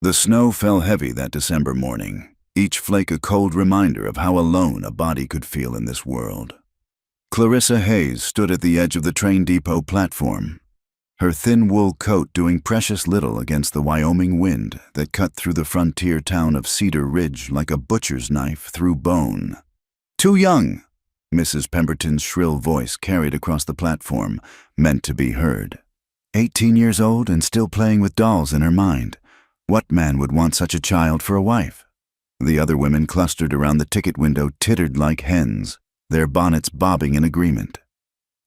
The snow fell heavy that December morning, each flake a cold reminder of how alone a body could feel in this world. Clarissa Hayes stood at the edge of the train depot platform, her thin wool coat doing precious little against the Wyoming wind that cut through the frontier town of Cedar Ridge like a butcher's knife through bone. "Too young," Mrs. Pemberton's shrill voice carried across the platform, meant to be heard. 18 years old and still playing with dolls in her mind. What man would want such a child for a wife? The other women clustered around the ticket window tittered like hens, their bonnets bobbing in agreement.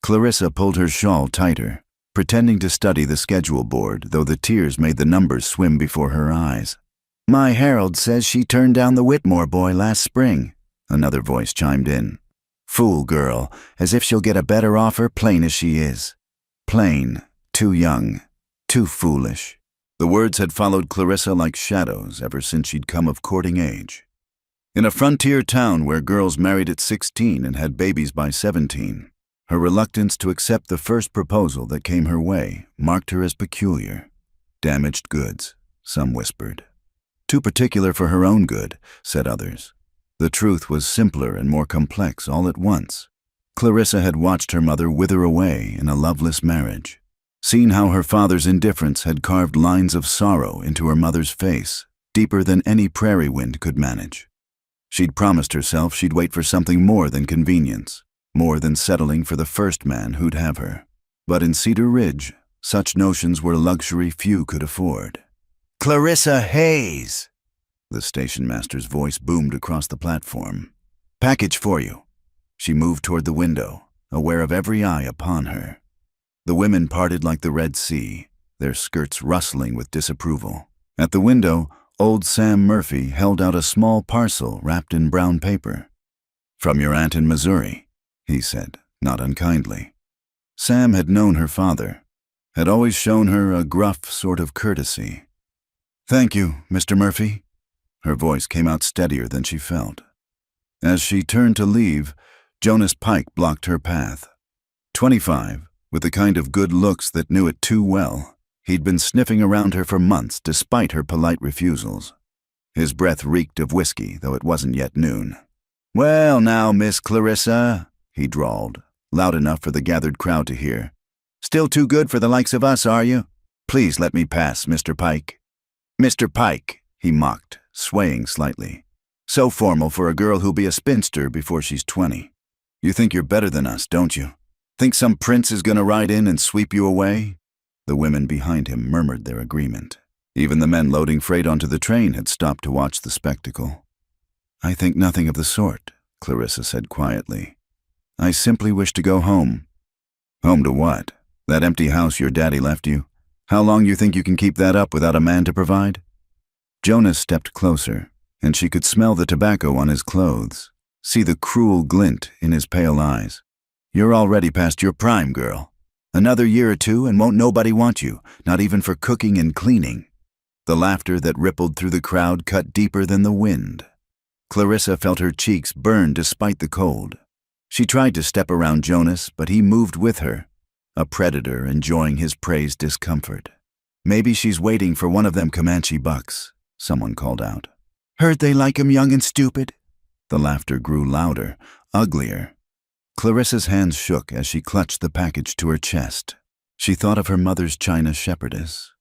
Clarissa pulled her shawl tighter, pretending to study the schedule board, though the tears made the numbers swim before her eyes. "My Harold says she turned down the Whitmore boy last spring," another voice chimed in. "Fool girl, as if she'll get a better offer, plain as she is. Plain, too young, too foolish." The words had followed Clarissa like shadows ever since she'd come of courting age. In a frontier town where girls married at 16 and had babies by 17, her reluctance to accept the first proposal that came her way marked her as peculiar. Damaged goods, some whispered. Too particular for her own good, said others. The truth was simpler and more complex all at once. Clarissa had watched her mother wither away in a loveless marriage, seen how her father's indifference had carved lines of sorrow into her mother's face, deeper than any prairie wind could manage. She'd promised herself she'd wait for something more than convenience, more than settling for the first man who'd have her. But in Cedar Ridge, such notions were luxury few could afford. "Clarissa Hayes!" The station master's voice boomed across the platform. "Package for you." She moved toward the window, aware of every eye upon her. The women parted like the Red Sea, their skirts rustling with disapproval. At the window, old Sam Murphy held out a small parcel wrapped in brown paper. "From your aunt in Missouri," he said, not unkindly. Sam had known her father, had always shown her a gruff sort of courtesy. "Thank you, Mr. Murphy." Her voice came out steadier than she felt. As she turned to leave, Jonas Pike blocked her path. 25, with the kind of good looks that knew it too well, he'd been sniffing around her for months despite her polite refusals. His breath reeked of whiskey, though it wasn't yet noon. "Well now, Miss Clarissa," he drawled, loud enough for the gathered crowd to hear. "Still too good for the likes of us, are you? Please let me pass, Mr. Pike." "Mr. Pike," he mocked, swaying slightly. "So formal for a girl who'll be a spinster before she's 20. You think you're better than us, don't you? Think some prince is gonna ride in and sweep you away?" The women behind him murmured their agreement. Even the men loading freight onto the train had stopped to watch the spectacle. "I think nothing of the sort," Clarissa said quietly. "I simply wish to go home." "Home to what? That empty house your daddy left you? How long you think you can keep that up without a man to provide?" Jonas stepped closer, and she could smell the tobacco on his clothes, see the cruel glint in his pale eyes. "You're already past your prime, girl. Another year or two and won't nobody want you, not even for cooking and cleaning." The laughter that rippled through the crowd cut deeper than the wind. Clarissa felt her cheeks burn despite the cold. She tried to step around Jonas, but he moved with her, a predator enjoying his prey's discomfort. "Maybe she's waiting for one of them Comanche bucks," someone called out. "Heard they like 'em young and stupid." The laughter grew louder, uglier. Clarissa's hands shook as she clutched the package to her chest. She thought of her mother's china shepherdess,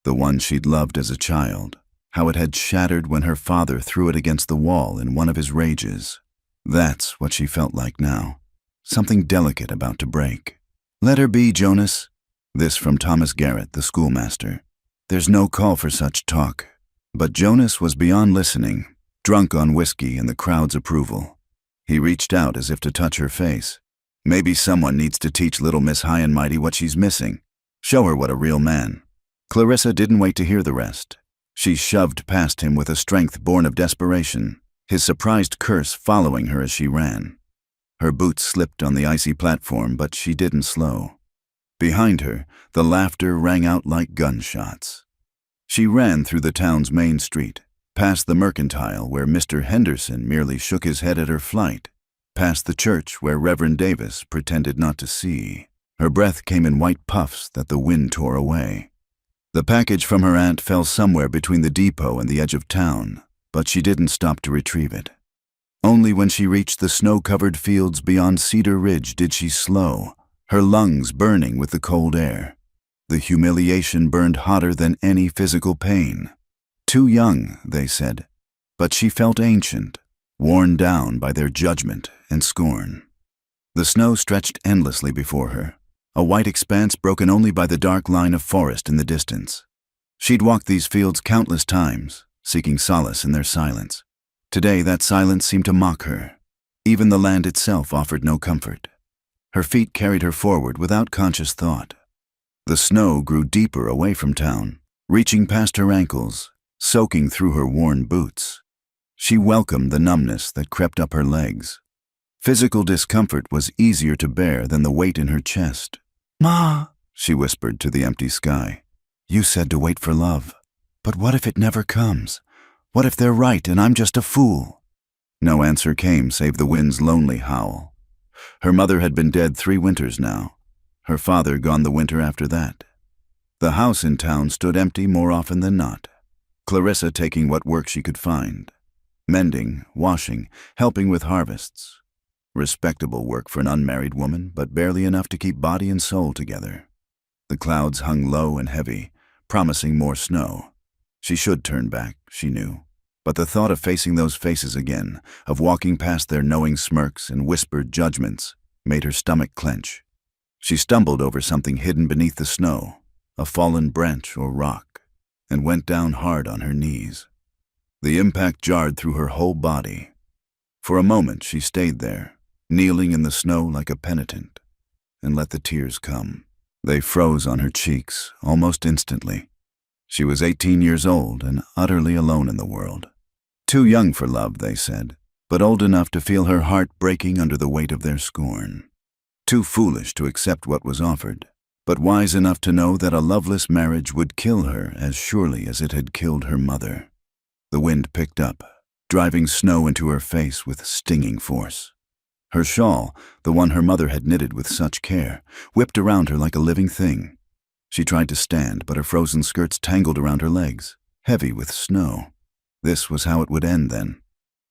the one she'd loved as a child, how it had shattered when her father threw it against the wall in one of his rages. That's what she felt like now, something delicate about to break. "Let her be, Jonas." This from Thomas Garrett, the schoolmaster. There's no call for such talk. But Jonas was beyond listening, drunk on whiskey and the crowd's approval. He reached out as if to touch her face. "Maybe someone needs to teach little Miss High and Mighty what she's missing. Show her what a real man." Clarissa didn't wait to hear the rest. She shoved past him with a strength born of desperation, his surprised curse following her as she ran. Her boots slipped on the icy platform, but she didn't slow. Behind her, the laughter rang out like gunshots. She ran through the town's main street, past the mercantile where Mr. Henderson merely shook his head at her flight, past the church where Reverend Davis pretended not to see. Her breath came in white puffs that the wind tore away. The package from her aunt fell somewhere between the depot and the edge of town, but she didn't stop to retrieve it. Only when she reached the snow-covered fields beyond Cedar Ridge did she slow, her lungs burning with the cold air. The humiliation burned hotter than any physical pain. Too young, they said, but she felt ancient, worn down by their judgment and scorn. The snow stretched endlessly before her, a white expanse broken only by the dark line of forest in the distance. She'd walked these fields countless times, seeking solace in their silence. Today that silence seemed to mock her. Even the land itself offered no comfort. Her feet carried her forward without conscious thought. The snow grew deeper away from town, reaching past her ankles, soaking through her worn boots. She welcomed the numbness that crept up her legs. Physical discomfort was easier to bear than the weight in her chest. "Ma," she whispered to the empty sky, "you said to wait for love. But what if it never comes? What if they're right and I'm just a fool?" No answer came save the wind's lonely howl. Her mother had been dead 3 winters now. Her father gone the winter after that. The house in town stood empty more often than not. Clarissa taking what work she could find. Mending, washing, helping with harvests. Respectable work for an unmarried woman, but barely enough to keep body and soul together. The clouds hung low and heavy, promising more snow. She should turn back, she knew. But the thought of facing those faces again, of walking past their knowing smirks and whispered judgments, made her stomach clench. She stumbled over something hidden beneath the snow, a fallen branch or rock, and went down hard on her knees. The impact jarred through her whole body. For a moment she stayed there, kneeling in the snow like a penitent, and let the tears come. They froze on her cheeks almost instantly. She was 18 years old and utterly alone in the world. Too young for love, they said, but old enough to feel her heart breaking under the weight of their scorn. Too foolish to accept what was offered, but wise enough to know that a loveless marriage would kill her as surely as it had killed her mother. The wind picked up, driving snow into her face with stinging force. Her shawl, the one her mother had knitted with such care, whipped around her like a living thing. She tried to stand, but her frozen skirts tangled around her legs, heavy with snow. This was how it would end, then.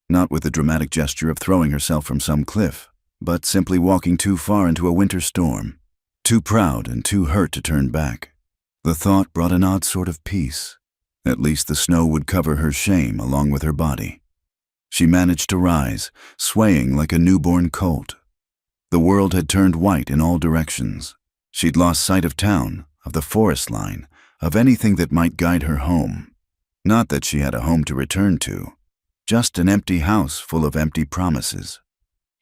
Not with the dramatic gesture of throwing herself from some cliff, but simply walking too far into a winter storm, too proud and too hurt to turn back. The thought brought an odd sort of peace. At least the snow would cover her shame along with her body. She managed to rise, swaying like a newborn colt. The world had turned white in all directions. She'd lost sight of town, of the forest line, of anything that might guide her home. Not that she had a home to return to, just an empty house full of empty promises.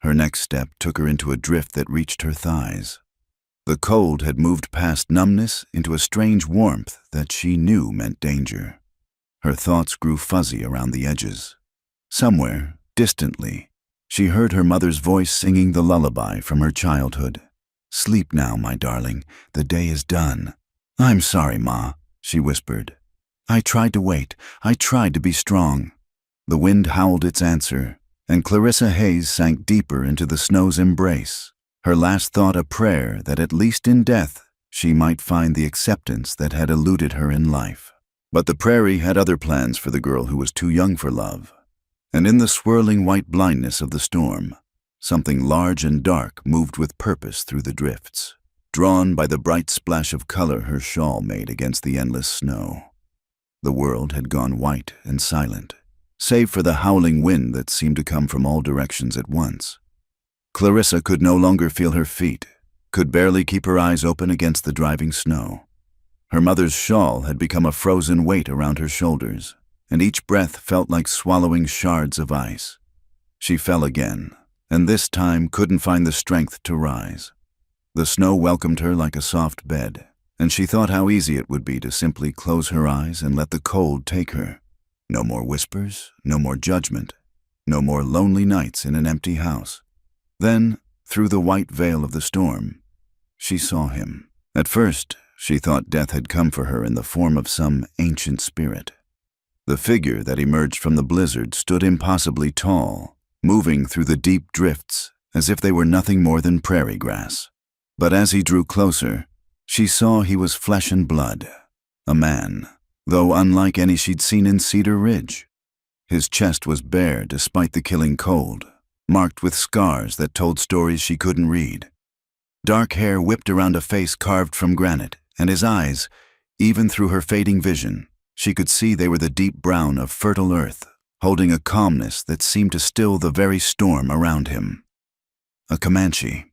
Her next step took her into a drift that reached her thighs. The cold had moved past numbness into a strange warmth that she knew meant danger. Her thoughts grew fuzzy around the edges. Somewhere, distantly, she heard her mother's voice singing the lullaby from her childhood. "Sleep now, my darling, the day is done." "I'm sorry, Ma," she whispered. "I tried to wait. I tried to be strong." The wind howled its answer, and Clarissa Hayes sank deeper into the snow's embrace, her last thought a prayer that at least in death she might find the acceptance that had eluded her in life. But the prairie had other plans for the girl who was too young for love. And in the swirling white blindness of the storm, something large and dark moved with purpose through the drifts, drawn by the bright splash of color her shawl made against the endless snow. The world had gone white and silent, save for the howling wind that seemed to come from all directions at once. Clarissa could no longer feel her feet, could barely keep her eyes open against the driving snow. Her mother's shawl had become a frozen weight around her shoulders, and each breath felt like swallowing shards of ice. She fell again, and this time couldn't find the strength to rise. The snow welcomed her like a soft bed, and she thought how easy it would be to simply close her eyes and let the cold take her. No more whispers, no more judgment, no more lonely nights in an empty house. Then, through the white veil of the storm, she saw him. At first, she thought death had come for her in the form of some ancient spirit. The figure that emerged from the blizzard stood impossibly tall, moving through the deep drifts as if they were nothing more than prairie grass. But as he drew closer, she saw he was flesh and blood, A man, though unlike any she'd seen in Cedar Ridge. His chest was bare despite the killing cold, marked with scars that told stories she couldn't read. Dark hair whipped around a face carved from granite, and his eyes, even through her fading vision, she could see they were the deep brown of fertile earth, holding a calmness that seemed to still the very storm around him. A Comanche.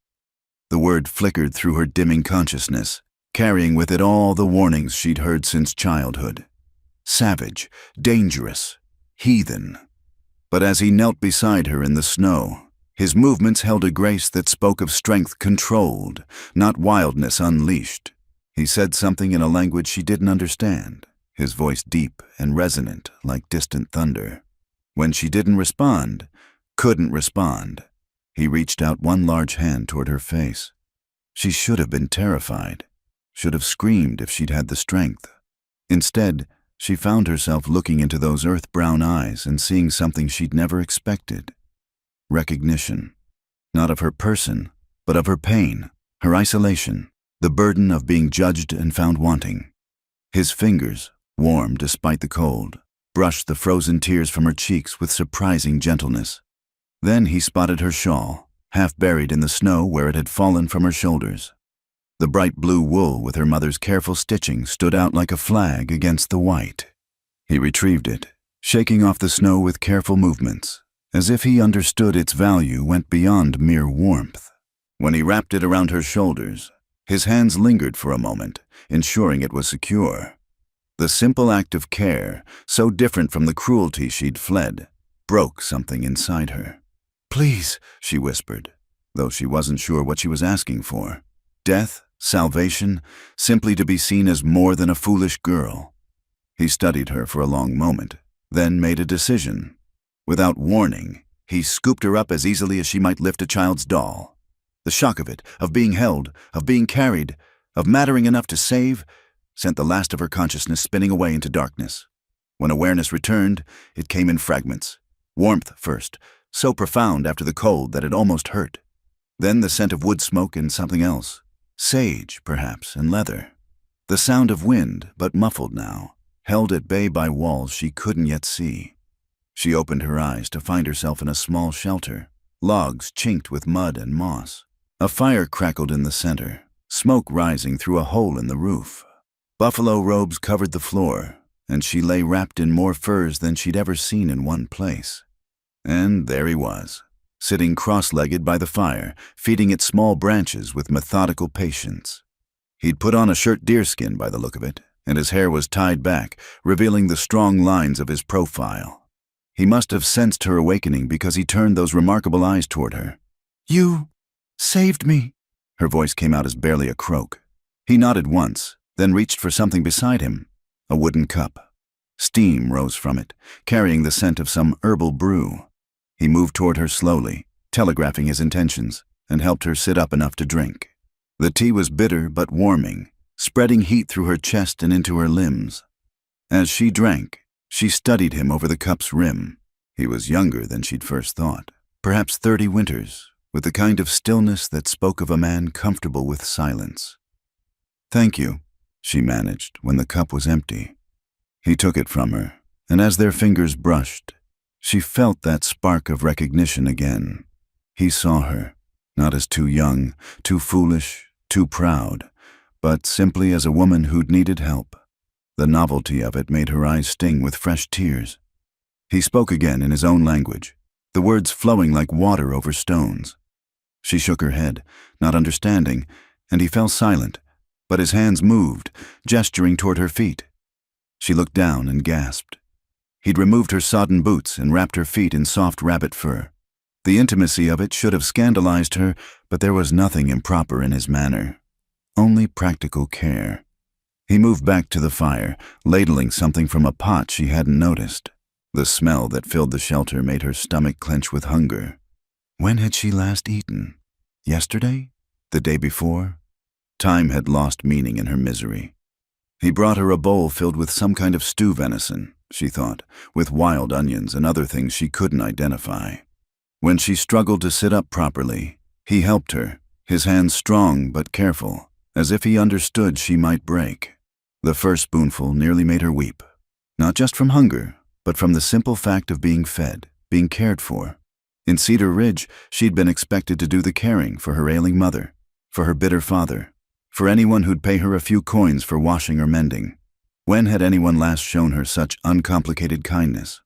The word flickered through her dimming consciousness, carrying with it all the warnings she'd heard since childhood. Savage, dangerous, heathen. But as he knelt beside her in the snow, his movements held a grace that spoke of strength controlled, not wildness unleashed. He said something in a language she didn't understand, his voice deep and resonant like distant thunder. When she didn't respond, couldn't respond, he reached out one large hand toward her face. She should have been terrified, should have screamed if she'd had the strength. Instead, she found herself looking into those earth-brown eyes and seeing something she'd never expected. Recognition. Not of her person, but of her pain, her isolation, the burden of being judged and found wanting. His fingers, warm despite the cold, brushed the frozen tears from her cheeks with surprising gentleness. Then he spotted her shawl, half buried in the snow where it had fallen from her shoulders. The bright blue wool with her mother's careful stitching stood out like a flag against the white. He retrieved it, shaking off the snow with careful movements, as if he understood its value went beyond mere warmth. When he wrapped it around her shoulders, his hands lingered for a moment, ensuring it was secure. The simple act of care, so different from the cruelty she'd fled, broke something inside her. "Please," she whispered, though she wasn't sure what she was asking for. Death, salvation, simply to be seen as more than a foolish girl. He studied her for a long moment, then made a decision. Without warning, he scooped her up as easily as she might lift a child's doll. The shock of it, of being held, of being carried, of mattering enough to save, sent the last of her consciousness spinning away into darkness. When awareness returned, it came in fragments. Warmth first, so profound after the cold that it almost hurt. Then the scent of wood smoke and something else. Sage, perhaps, and leather. The sound of wind, but muffled now, held at bay by walls she couldn't yet see. She opened her eyes to find herself in a small shelter, logs chinked with mud and moss. A fire crackled in the center, smoke rising through a hole in the roof. Buffalo robes covered the floor, and she lay wrapped in more furs than she'd ever seen in one place. And there he was, sitting cross-legged by the fire, feeding it small branches with methodical patience. He'd put on a shirt deerskin by the look of it, and his hair was tied back, revealing the strong lines of his profile. He must have sensed her awakening because he turned those remarkable eyes toward her. "You saved me," her voice came out as barely a croak. He nodded once, then reached for something beside him, a wooden cup. Steam rose from it, carrying the scent of some herbal brew. He moved toward her slowly, telegraphing his intentions, and helped her sit up enough to drink. The tea was bitter but warming, spreading heat through her chest and into her limbs. As she drank, she studied him over the cup's rim. He was younger than she'd first thought, perhaps 30 winters, with the kind of stillness that spoke of a man comfortable with silence. "Thank you," she managed when the cup was empty. He took it from her, and as their fingers brushed, she felt that spark of recognition again. He saw her, not as too young, too foolish, too proud, but simply as a woman who'd needed help. The novelty of it made her eyes sting with fresh tears. He spoke again in his own language, the words flowing like water over stones. She shook her head, not understanding, and he fell silent, but his hands moved, gesturing toward her feet. She looked down and gasped. He'd removed her sodden boots and wrapped her feet in soft rabbit fur. The intimacy of it should have scandalized her, but there was nothing improper in his manner. Only practical care. He moved back to the fire, ladling something from a pot she hadn't noticed. The smell that filled the shelter made her stomach clench with hunger. When had she last eaten? Yesterday? The day before? Time had lost meaning in her misery. He brought her a bowl filled with some kind of stew venison, she thought, with wild onions and other things she couldn't identify. When she struggled to sit up properly, he helped her, his hands strong but careful, as if he understood she might break. The first spoonful nearly made her weep, not just from hunger, but from the simple fact of being fed, being cared for. In Cedar Ridge, she'd been expected to do the caring for her ailing mother, for her bitter father, for anyone who'd pay her a few coins for washing or mending. When had anyone last shown her such uncomplicated kindness?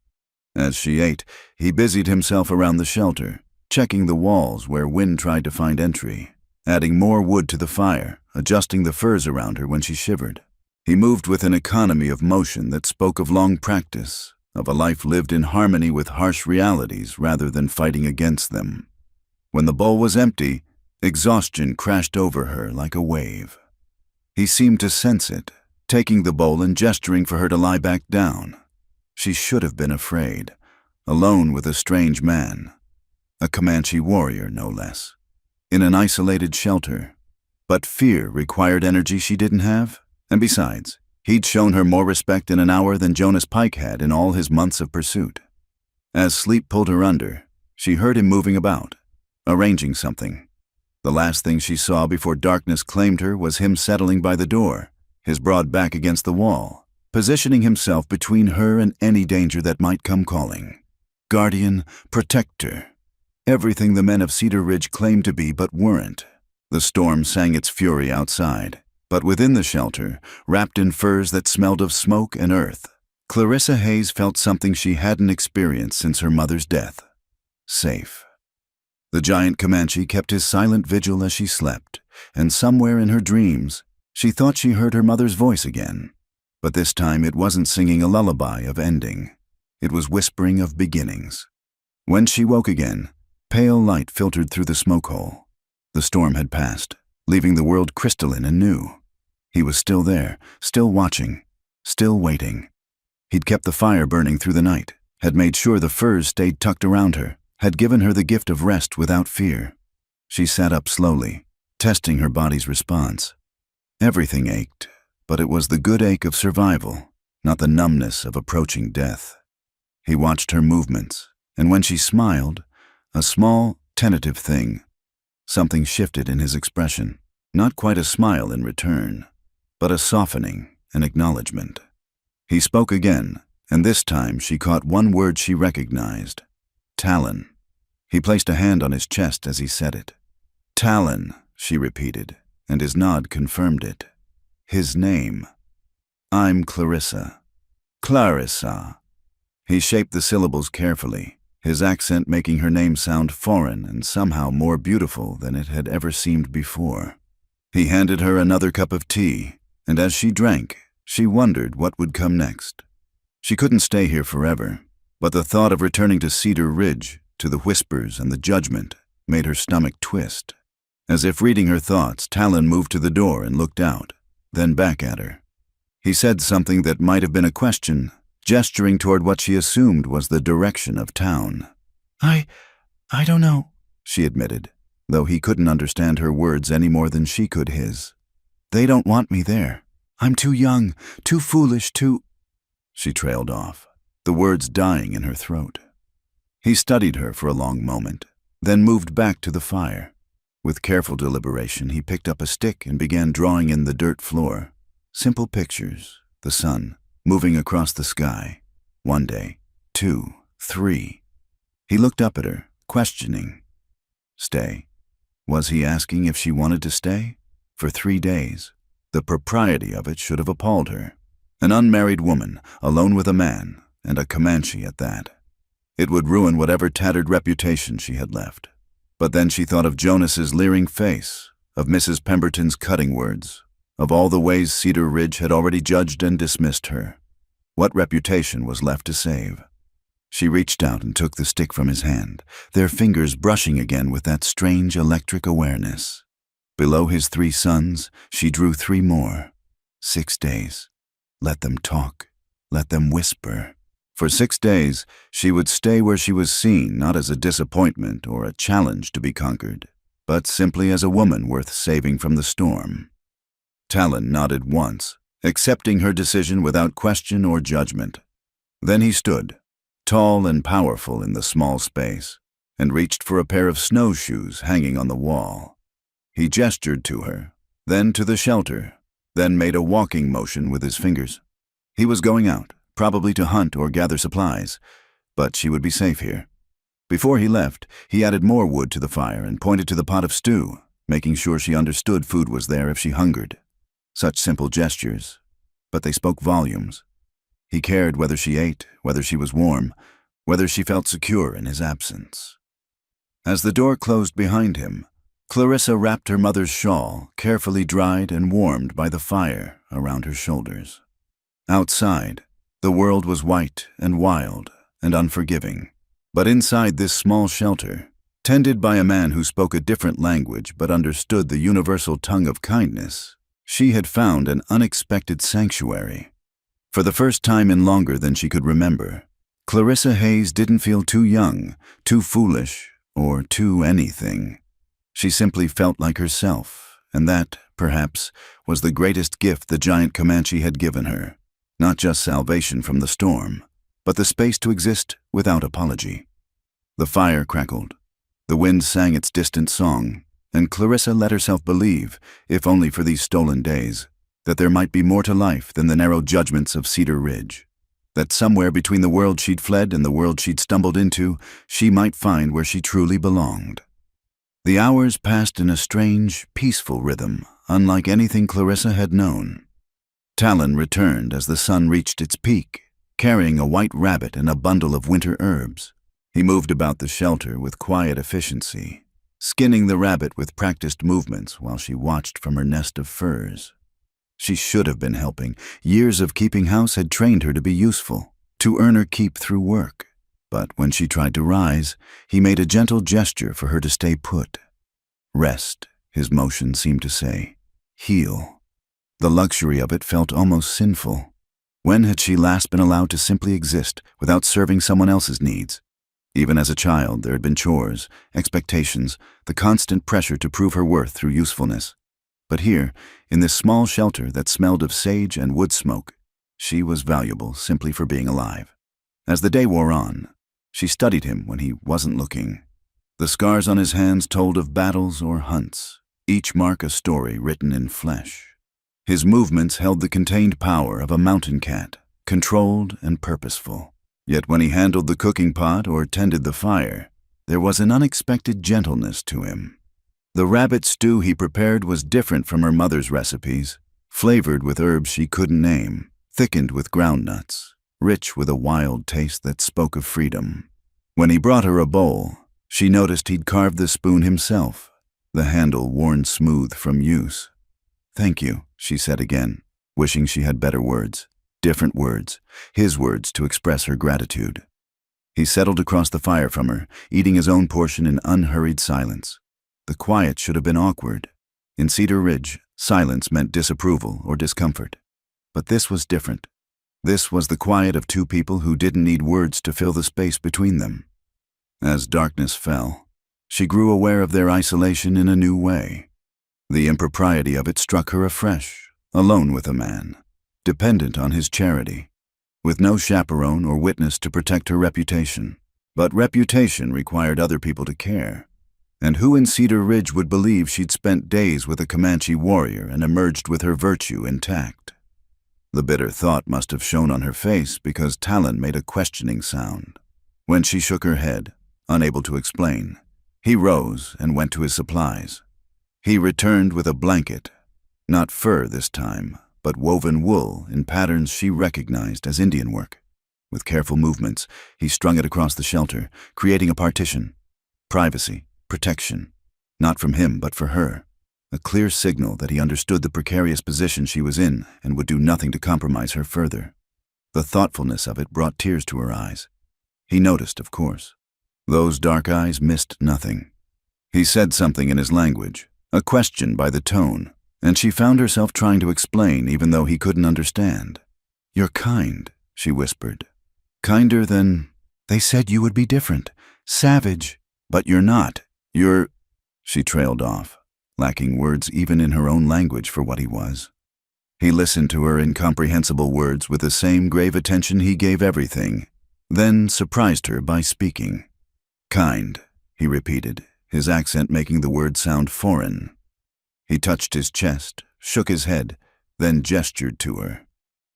As she ate, he busied himself around the shelter, checking the walls where wind tried to find entry, adding more wood to the fire, adjusting the furs around her when she shivered. He moved with an economy of motion that spoke of long practice, of a life lived in harmony with harsh realities rather than fighting against them. When the bowl was empty, exhaustion crashed over her like a wave. He seemed to sense it, taking the bowl and gesturing for her to lie back down. She should have been afraid, alone with a strange man, a Comanche warrior no less, in an isolated shelter. But fear required energy she didn't have, and besides, he'd shown her more respect in an hour than Jonas Pike had in all his months of pursuit. As sleep pulled her under, she heard him moving about, arranging something. The last thing she saw before darkness claimed her was him settling by the door, his broad back against the wall, positioning himself between her and any danger that might come calling. Guardian, protector, everything the men of Cedar Ridge claimed to be but weren't. The storm sang its fury outside, but within the shelter, wrapped in furs that smelled of smoke and earth, Clarissa Hayes felt something she hadn't experienced since her mother's death. Safe. The giant Comanche kept his silent vigil as she slept, and somewhere in her dreams, she thought she heard her mother's voice again. But this time it wasn't singing a lullaby of ending. It was whispering of beginnings. When she woke again, pale light filtered through the smoke hole. The storm had passed, leaving the world crystalline and new. He was still there, still watching, still waiting. He'd kept the fire burning through the night, had made sure the furs stayed tucked around her, had given her the gift of rest without fear. She sat up slowly, testing her body's response. Everything ached, but it was the good ache of survival, not the numbness of approaching death. He watched her movements, and when she smiled, a small, tentative thing, something shifted in his expression. Not quite a smile in return, but a softening, an acknowledgement. He spoke again, and this time she caught one word she recognized. Talon. He placed a hand on his chest as he said it. Talon, she repeated, and his nod confirmed it. His name. I'm Clarissa. Clarissa. He shaped the syllables carefully, his accent making her name sound foreign and somehow more beautiful than it had ever seemed before. He handed her another cup of tea, and as she drank, she wondered what would come next. She couldn't stay here forever, but the thought of returning to Cedar Ridge, to the whispers and the judgment, made her stomach twist. As if reading her thoughts, Talon moved to the door and looked out, then back at her. He said something that might have been a question, gesturing toward what she assumed was the direction of town. I don't know, she admitted, though he couldn't understand her words any more than she could his. They don't want me there. I'm too young, too foolish, too... She trailed off, the words dying in her throat. He studied her for a long moment, then moved back to the fire. With careful deliberation, he picked up a stick and began drawing in the dirt floor. Simple pictures, the sun, moving across the sky. 1 day, 2, 3. He looked up at her, questioning. Stay. Was he asking if she wanted to stay? For 3 days. The propriety of it should have appalled her. An unmarried woman, alone with a man, and a Comanche at that. It would ruin whatever tattered reputation she had left. But then she thought of Jonas's leering face, of Mrs. Pemberton's cutting words, of all the ways Cedar Ridge had already judged and dismissed her. What reputation was left to save? She reached out and took the stick from his hand, their fingers brushing again with that strange electric awareness. Below his 3 sons, she drew 3 more. 6 days. Let them talk. Let them whisper. For 6 days, she would stay where she was seen not as a disappointment or a challenge to be conquered, but simply as a woman worth saving from the storm. Talon nodded once, accepting her decision without question or judgment. Then he stood, tall and powerful in the small space, and reached for a pair of snowshoes hanging on the wall. He gestured to her, then to the shelter, then made a walking motion with his fingers. He was going out, probably to hunt or gather supplies, but she would be safe here. Before he left, he added more wood to the fire and pointed to the pot of stew, making sure she understood food was there if she hungered. Such simple gestures, but they spoke volumes. He cared whether she ate, whether she was warm, whether she felt secure in his absence. As the door closed behind him, Clarissa wrapped her mother's shawl, carefully dried and warmed by the fire, around her shoulders. Outside, the world was white and wild and unforgiving. But inside this small shelter, tended by a man who spoke a different language but understood the universal tongue of kindness, she had found an unexpected sanctuary. For the first time in longer than she could remember, Clarissa Hayes didn't feel too young, too foolish, or too anything. She simply felt like herself, and that, perhaps, was the greatest gift the giant Comanche had given her. Not just salvation from the storm, but the space to exist without apology. The fire crackled. The wind sang its distant song, and Clarissa let herself believe, if only for these stolen days, that there might be more to life than the narrow judgments of Cedar Ridge. That somewhere between the world she'd fled and the world she'd stumbled into, she might find where she truly belonged. The hours passed in a strange, peaceful rhythm, unlike anything Clarissa had known. Talon returned as the sun reached its peak, carrying a white rabbit and a bundle of winter herbs. He moved about the shelter with quiet efficiency, skinning the rabbit with practiced movements while she watched from her nest of furs. She should have been helping. Years of keeping house had trained her to be useful, to earn her keep through work. But when she tried to rise, he made a gentle gesture for her to stay put. Rest, his motion seemed to say. Heal. The luxury of it felt almost sinful. When had she last been allowed to simply exist without serving someone else's needs? Even as a child, there had been chores, expectations, the constant pressure to prove her worth through usefulness. But here, in this small shelter that smelled of sage and wood smoke, she was valuable simply for being alive. As the day wore on, she studied him when he wasn't looking. The scars on his hands told of battles or hunts, each mark a story written in flesh. His movements held the contained power of a mountain cat, controlled and purposeful. Yet when he handled the cooking pot or tended the fire, there was an unexpected gentleness to him. The rabbit stew he prepared was different from her mother's recipes, flavored with herbs she couldn't name, thickened with groundnuts, rich with a wild taste that spoke of freedom. When he brought her a bowl, she noticed he'd carved the spoon himself, the handle worn smooth from use. "Thank you," she said again, wishing she had better words, different words, his words to express her gratitude. He settled across the fire from her, eating his own portion in unhurried silence. The quiet should have been awkward. In Cedar Ridge, silence meant disapproval or discomfort. But this was different. This was the quiet of two people who didn't need words to fill the space between them. As darkness fell, she grew aware of their isolation in a new way. The impropriety of it struck her afresh, alone with a man, dependent on his charity, with no chaperone or witness to protect her reputation. But reputation required other people to care. And who in Cedar Ridge would believe she'd spent days with a Comanche warrior and emerged with her virtue intact? The bitter thought must have shown on her face because Talon made a questioning sound. When she shook her head, unable to explain, he rose and went to his supplies. He returned with a blanket, not fur this time, but woven wool in patterns she recognized as Indian work. With careful movements, he strung it across the shelter, creating a partition. Privacy, protection, not from him but for her. A clear signal that he understood the precarious position she was in and would do nothing to compromise her further. The thoughtfulness of it brought tears to her eyes. He noticed, of course. Those dark eyes missed nothing. He said something in his language, a question by the tone, and she found herself trying to explain even though he couldn't understand. "You're kind," she whispered. "Kinder than... They said you would be different, savage, but you're not. You're..." She trailed off, lacking words even in her own language for what he was. He listened to her incomprehensible words with the same grave attention he gave everything, then surprised her by speaking. "Kind," he repeated, his accent making the word sound foreign. He touched his chest, shook his head, then gestured to her.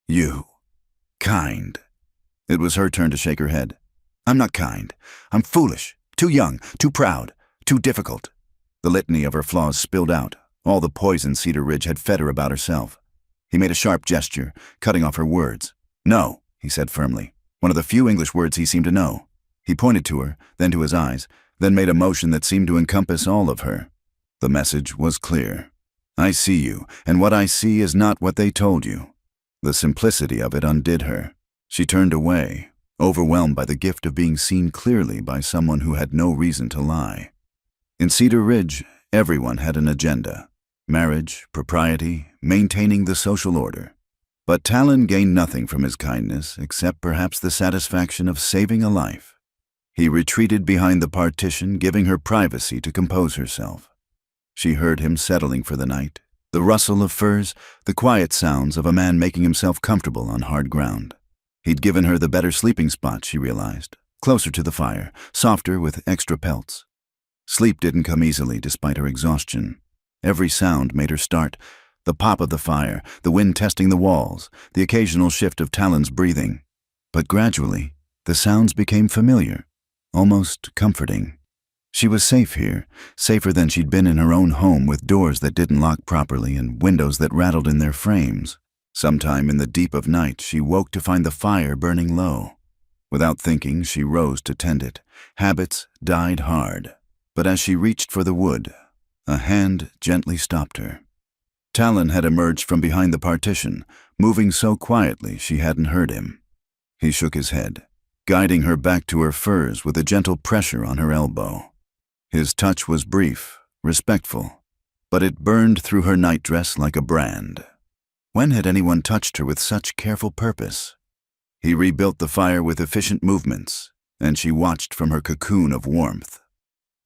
You. Kind. It was her turn to shake her head. I'm not kind. I'm foolish, too young, too proud, too difficult. The litany of her flaws spilled out, all the poison Cedar Ridge had fed her about herself. He made a sharp gesture, cutting off her words. No, he said firmly, one of the few English words he seemed to know. He pointed to her, then to his eyes, then made a motion that seemed to encompass all of her. The message was clear. I see you, and what I see is not what they told you. The simplicity of it undid her. She turned away, overwhelmed by the gift of being seen clearly by someone who had no reason to lie. In Cedar Ridge, everyone had an agenda. Marriage, propriety, maintaining the social order. But Talon gained nothing from his kindness except perhaps the satisfaction of saving a life. He retreated behind the partition, giving her privacy to compose herself. She heard him settling for the night, the rustle of furs, the quiet sounds of a man making himself comfortable on hard ground. He'd given her the better sleeping spot, she realized, closer to the fire, softer with extra pelts. Sleep didn't come easily despite her exhaustion. Every sound made her start, the pop of the fire, the wind testing the walls, the occasional shift of Talon's breathing. But gradually, the sounds became familiar, almost comforting. She was safe here, safer than she'd been in her own home, with doors that didn't lock properly and windows that rattled in their frames. Sometime in the deep of night, she woke to find the fire burning low. Without thinking, she rose to tend it. Habits died hard. But as she reached for the wood, a hand gently stopped her. Talon had emerged from behind the partition, moving so quietly she hadn't heard him. He shook his head, guiding her back to her furs with a gentle pressure on her elbow. His touch was brief, respectful, but it burned through her nightdress like a brand. When had anyone touched her with such careful purpose? He rebuilt the fire with efficient movements, and she watched from her cocoon of warmth.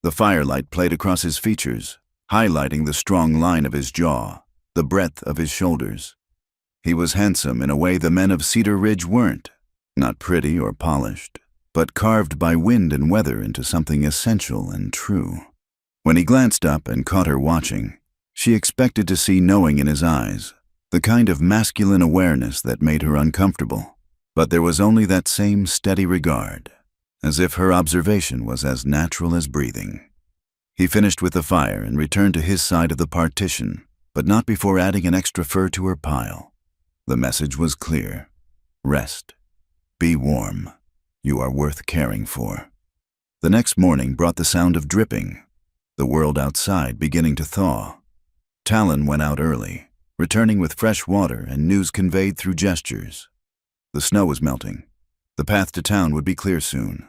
The firelight played across his features, highlighting the strong line of his jaw, the breadth of his shoulders. He was handsome in a way the men of Cedar Ridge weren't, not pretty or polished, but carved by wind and weather into something essential and true. When he glanced up and caught her watching, she expected to see knowing in his eyes, the kind of masculine awareness that made her uncomfortable. But there was only that same steady regard, as if her observation was as natural as breathing. He finished with the fire and returned to his side of the partition, but not before adding an extra fur to her pile. The message was clear. Rest. Be warm. You are worth caring for. The next morning brought the sound of dripping, the world outside beginning to thaw. Talon went out early, returning with fresh water and news conveyed through gestures. The snow was melting. The path to town would be clear soon.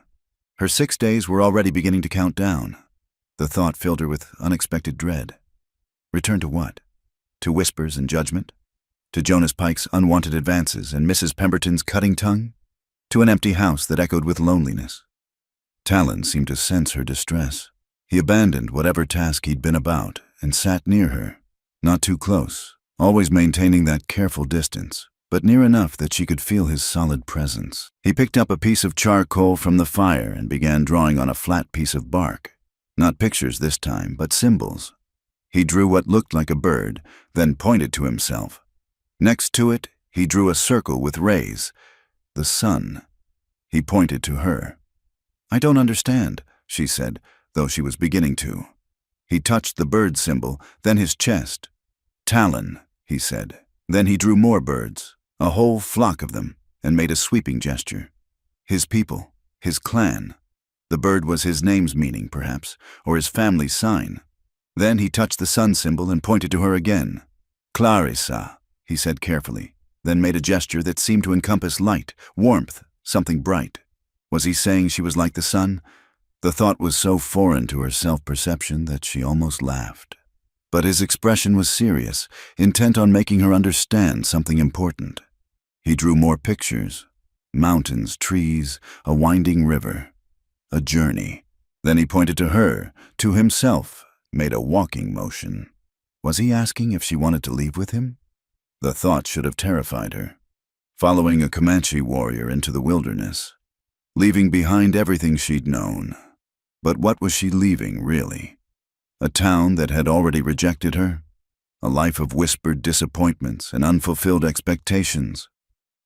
Her 6 days were already beginning to count down. The thought filled her with unexpected dread. Return to what? To whispers and judgment? To Jonas Pike's unwanted advances and Mrs. Pemberton's cutting tongue? To an empty house that echoed with loneliness? Talon seemed to sense her distress. He abandoned whatever task he'd been about and sat near her, not too close, always maintaining that careful distance, but near enough that she could feel his solid presence. He picked up a piece of charcoal from the fire and began drawing on a flat piece of bark. Not pictures this time, but symbols. He drew what looked like a bird, then pointed to himself. Next to it, he drew a circle with rays. The sun. He pointed to her. I don't understand, she said, though she was beginning to. He touched the bird symbol, then his chest. Talon, he said. Then he drew more birds, a whole flock of them, and made a sweeping gesture. His people, his clan. The bird was his name's meaning, perhaps, or his family's sign. Then he touched the sun symbol and pointed to her again. Clarissa, he said carefully, then made a gesture that seemed to encompass light, warmth, something bright. Was he saying she was like the sun? The thought was so foreign to her self-perception that she almost laughed. But his expression was serious, intent on making her understand something important. He drew more pictures. Mountains, trees, a winding river. A journey. Then he pointed to her, to himself, made a walking motion. Was he asking if she wanted to leave with him? The thought should have terrified her. Following a Comanche warrior into the wilderness. Leaving behind everything she'd known. But what was she leaving, really? A town that had already rejected her? a life of whispered disappointments and unfulfilled expectations.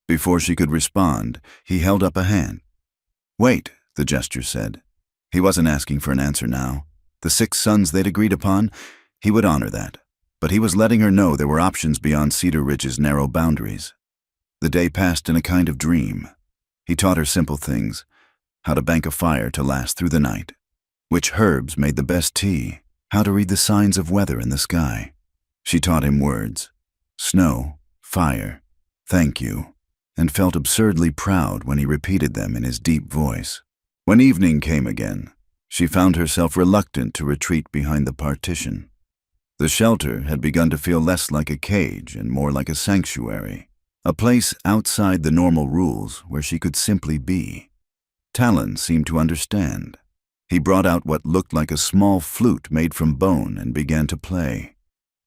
Before she could respond, he held up a hand. "Wait," the gesture said. He wasn't asking for an answer now. The 6 sons they'd agreed upon, he would honor that. But he was letting her know there were options beyond Cedar Ridge's narrow boundaries. The day passed in a kind of dream. He taught her simple things: how to bank a fire to last through the night, which herbs made the best tea, how to read the signs of weather in the sky. She taught him words: snow, fire, thank you, and felt absurdly proud when he repeated them in his deep voice. When evening came again, she found herself reluctant to retreat behind the partition. The shelter had begun to feel less like a cage and more like a sanctuary, a place outside the normal rules where she could simply be. Talon seemed to understand. He brought out what looked like a small flute made from bone and began to play.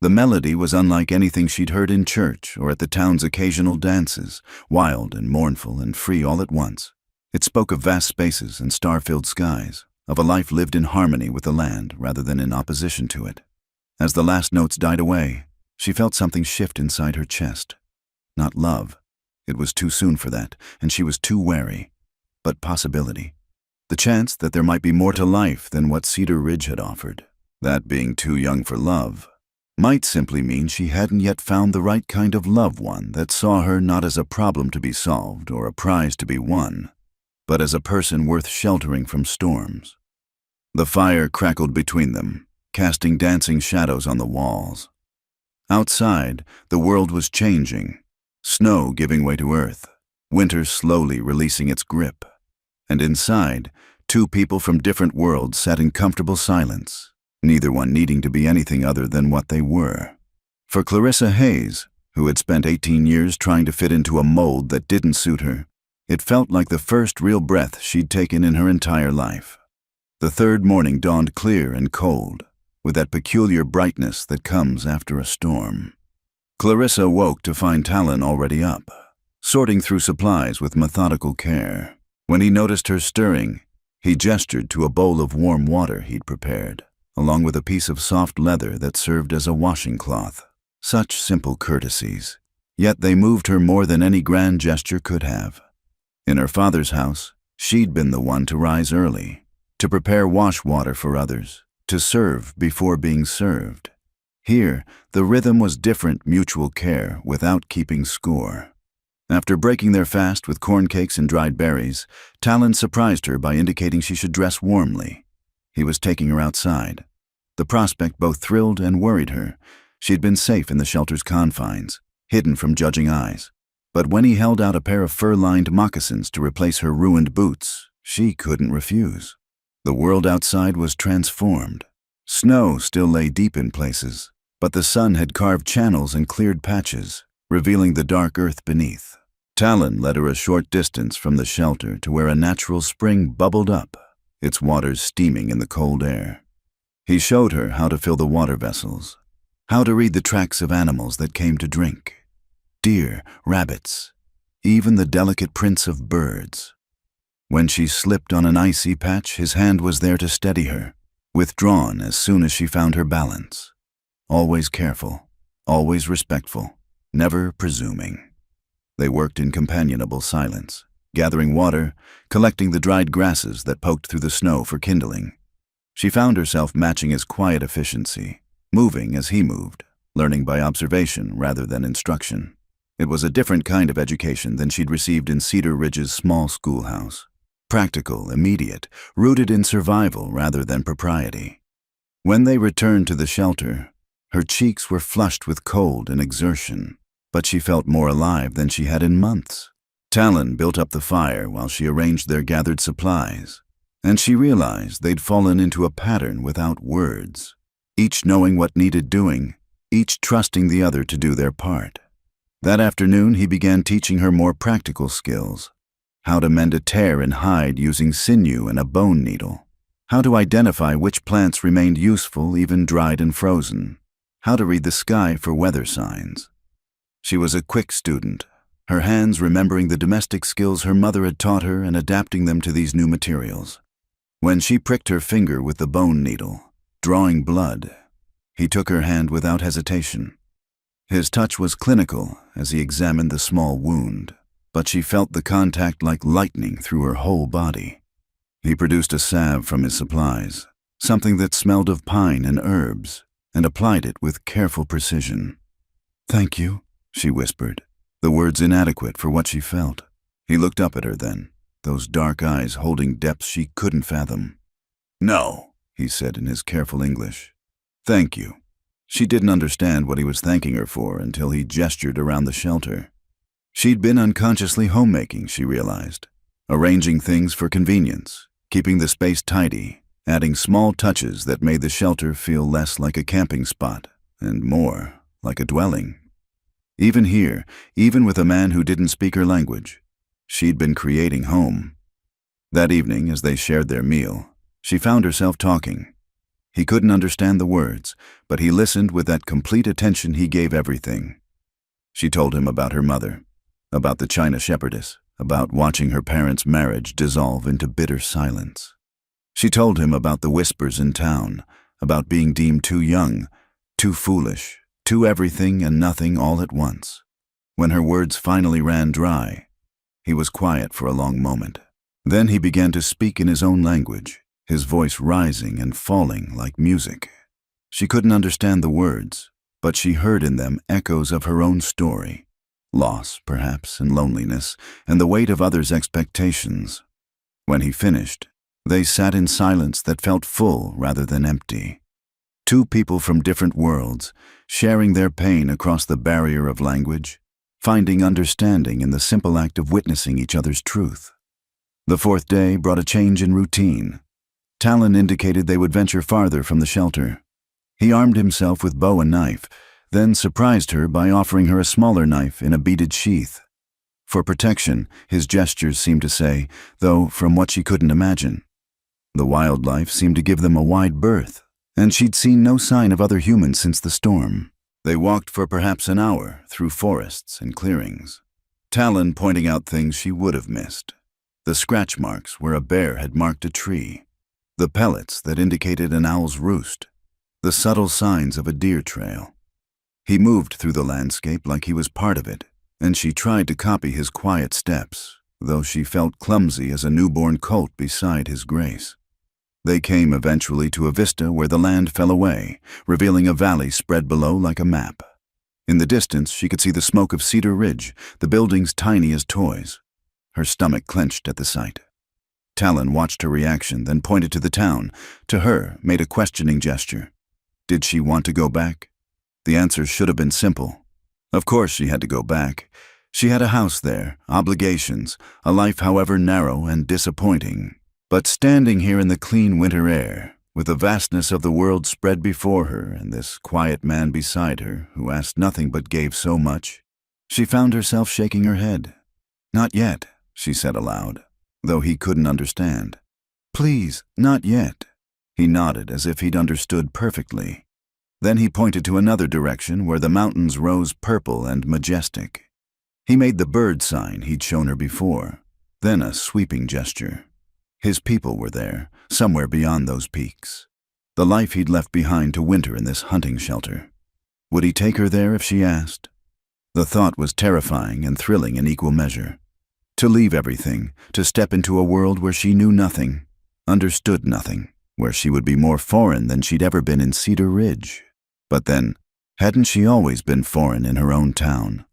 The melody was unlike anything she'd heard in church or at the town's occasional dances, wild and mournful and free all at once. It spoke of vast spaces and star-filled skies, of a life lived in harmony with the land rather than in opposition to it. As the last notes died away, she felt something shift inside her chest. Not love. It was too soon for that, and she was too wary. But possibility. The chance that there might be more to life than what Cedar Ridge had offered. That being too young for love might simply mean she hadn't yet found the right kind of loved one that saw her not as a problem to be solved or a prize to be won, but as a person worth sheltering from storms. The fire crackled between them, casting dancing shadows on the walls. Outside, the world was changing, snow giving way to earth, winter slowly releasing its grip. And inside, 2 people from different worlds sat in comfortable silence, neither one needing to be anything other than what they were. For Clarissa Hayes, who had spent 18 years trying to fit into a mold that didn't suit her, it felt like the first real breath she'd taken in her entire life. The 3rd morning dawned clear and cold, with that peculiar brightness that comes after a storm. Clarissa woke to find Talon already up, sorting through supplies with methodical care. When he noticed her stirring, he gestured to a bowl of warm water he'd prepared, along with a piece of soft leather that served as a washing cloth. Such simple courtesies, yet they moved her more than any grand gesture could have. In her father's house, she'd been the one to rise early, to prepare wash water for others, to serve before being served. Here, the rhythm was different mutual care without keeping score. After breaking their fast with corn cakes and dried berries, Talon surprised her by indicating she should dress warmly. He was taking her outside. The prospect both thrilled and worried her. She'd been safe in the shelter's confines, hidden from judging eyes. But when he held out a pair of fur-lined moccasins to replace her ruined boots, she couldn't refuse. The world outside was transformed. Snow still lay deep in places, but the sun had carved channels and cleared patches, revealing the dark earth beneath. Talon led her a short distance from the shelter to where a natural spring bubbled up, its waters steaming in the cold air. He showed her how to fill the water vessels, how to read the tracks of animals that came to drink. Deer, rabbits, even the delicate prints of birds. When she slipped on an icy patch, his hand was there to steady her, withdrawn as soon as she found her balance. Always careful, always respectful, never presuming. They worked in companionable silence, gathering water, collecting the dried grasses that poked through the snow for kindling. She found herself matching his quiet efficiency, moving as he moved, learning by observation rather than instruction. It was a different kind of education than she'd received in Cedar Ridge's small schoolhouse. Practical, immediate, rooted in survival rather than propriety. When they returned to the shelter, her cheeks were flushed with cold and exertion, but she felt more alive than she had in months. Talon built up the fire while she arranged their gathered supplies, and she realized they'd fallen into a pattern without words, each knowing what needed doing, each trusting the other to do their part. That afternoon, he began teaching her more practical skills: how to mend a tear in hide using sinew and a bone needle, how to identify which plants remained useful even dried and frozen, how to read the sky for weather signs. She was a quick student, her hands remembering the domestic skills her mother had taught her and adapting them to these new materials. When she pricked her finger with the bone needle, drawing blood, he took her hand without hesitation, His touch was clinical as he examined the small wound, but she felt the contact like lightning through her whole body. He produced a salve from his supplies, something that smelled of pine and herbs, and applied it with careful precision. "Thank you," she whispered, the words inadequate for what she felt. He looked up at her then, those dark eyes holding depths she couldn't fathom. "No," he said in his careful English. "Thank you." She didn't understand what he was thanking her for until he gestured around the shelter. She'd been unconsciously homemaking, she realized, arranging things for convenience, keeping the space tidy, adding small touches that made the shelter feel less like a camping spot and more like a dwelling. Even here, even with a man who didn't speak her language, she'd been creating home. That evening, as they shared their meal, she found herself talking. He couldn't understand the words, but he listened with that complete attention he gave everything. She told him about her mother, about the China shepherdess, about watching her parents' marriage dissolve into bitter silence. She told him about the whispers in town, about being deemed too young, too foolish, too everything and nothing all at once. When her words finally ran dry, he was quiet for a long moment. Then he began to speak in his own language, his voice rising and falling like music. She couldn't understand the words, but she heard in them echoes of her own story. Loss, perhaps, and loneliness, and the weight of others' expectations. When he finished, they sat in silence that felt full rather than empty. Two people from different worlds, sharing their pain across the barrier of language, finding understanding in the simple act of witnessing each other's truth. The fourth day brought a change in routine. Talon indicated they would venture farther from the shelter. He armed himself with bow and knife, then surprised her by offering her a smaller knife in a beaded sheath. For protection, his gestures seemed to say, though from what she couldn't imagine. The wildlife seemed to give them a wide berth, and she'd seen no sign of other humans since the storm. They walked for perhaps an hour through forests and clearings, Talon pointing out things she would have missed. The scratch marks where a bear had marked a tree, the pellets that indicated an owl's roost, the subtle signs of a deer trail. He moved through the landscape like he was part of it, and she tried to copy his quiet steps, though she felt clumsy as a newborn colt beside his grace. They came eventually to a vista where the land fell away, revealing a valley spread below like a map. In the distance, she could see the smoke of Cedar Ridge, the buildings tiny as toys. Her stomach clenched at the sight. Talon watched her reaction, then pointed to the town. To her, made a questioning gesture. Did she want to go back? The answer should have been simple. Of course she had to go back. She had a house there, obligations, a life however narrow and disappointing. But standing here in the clean winter air, with the vastness of the world spread before her and this quiet man beside her who asked nothing but gave so much, she found herself shaking her head. "Not yet," she said aloud, though he couldn't understand. "Please, not yet." He nodded as if he'd understood perfectly. Then he pointed to another direction where the mountains rose purple and majestic. He made the bird sign he'd shown her before, then a sweeping gesture. His people were there, somewhere beyond those peaks. The life he'd left behind to winter in this hunting shelter. Would he take her there if she asked? The thought was terrifying and thrilling in equal measure. To leave everything, to step into a world where she knew nothing, understood nothing, where she would be more foreign than she'd ever been in Cedar Ridge. But then, hadn't she always been foreign in her own town?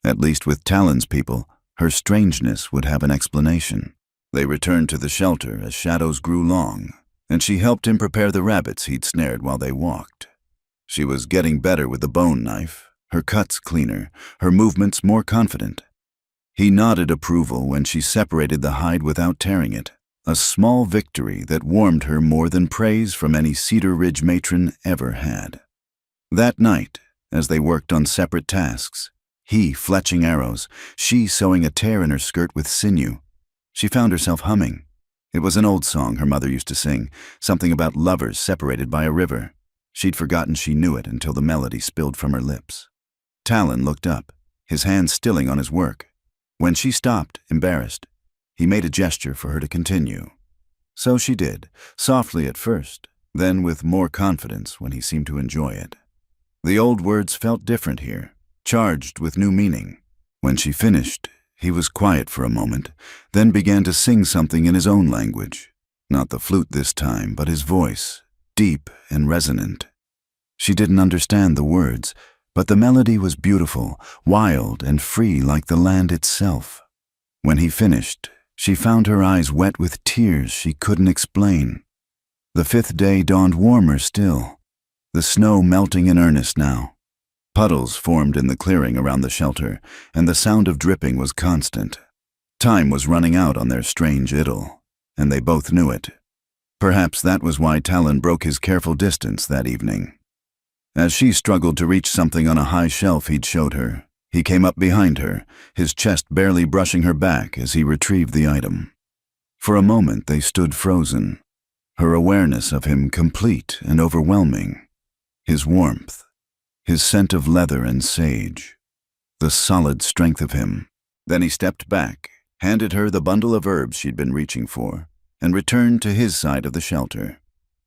At least with Talon's people, her strangeness would have an explanation. They returned to the shelter as shadows grew long, and she helped him prepare the rabbits he'd snared while they walked. She was getting better with the bone knife, her cuts cleaner, her movements more confident. He nodded approval when she separated the hide without tearing it, a small victory that warmed her more than praise from any Cedar Ridge matron ever had. That night, as they worked on separate tasks, he fletching arrows, she sewing a tear in her skirt with sinew, she found herself humming. It was an old song her mother used to sing, something about lovers separated by a river. She'd forgotten she knew it until the melody spilled from her lips. Talon looked up, his hands stilling on his work. When she stopped, embarrassed, he made a gesture for her to continue. So she did, softly at first, then with more confidence when he seemed to enjoy it. The old words felt different here, charged with new meaning. When she finished, he was quiet for a moment, then began to sing something in his own language. Not the flute this time, but his voice, deep and resonant. She didn't understand the words, but the melody was beautiful, wild and free like the land itself. When he finished, she found her eyes wet with tears she couldn't explain. The fifth day dawned warmer still, the snow melting in earnest now. Puddles formed in the clearing around the shelter, and the sound of dripping was constant. Time was running out on their strange idyll, and they both knew it. Perhaps that was why Talon broke his careful distance that evening. As she struggled to reach something on a high shelf he'd showed her, he came up behind her, his chest barely brushing her back as he retrieved the item. For a moment they stood frozen, her awareness of him complete and overwhelming. His warmth, his scent of leather and sage, the solid strength of him. Then he stepped back, handed her the bundle of herbs she'd been reaching for, and returned to his side of the shelter.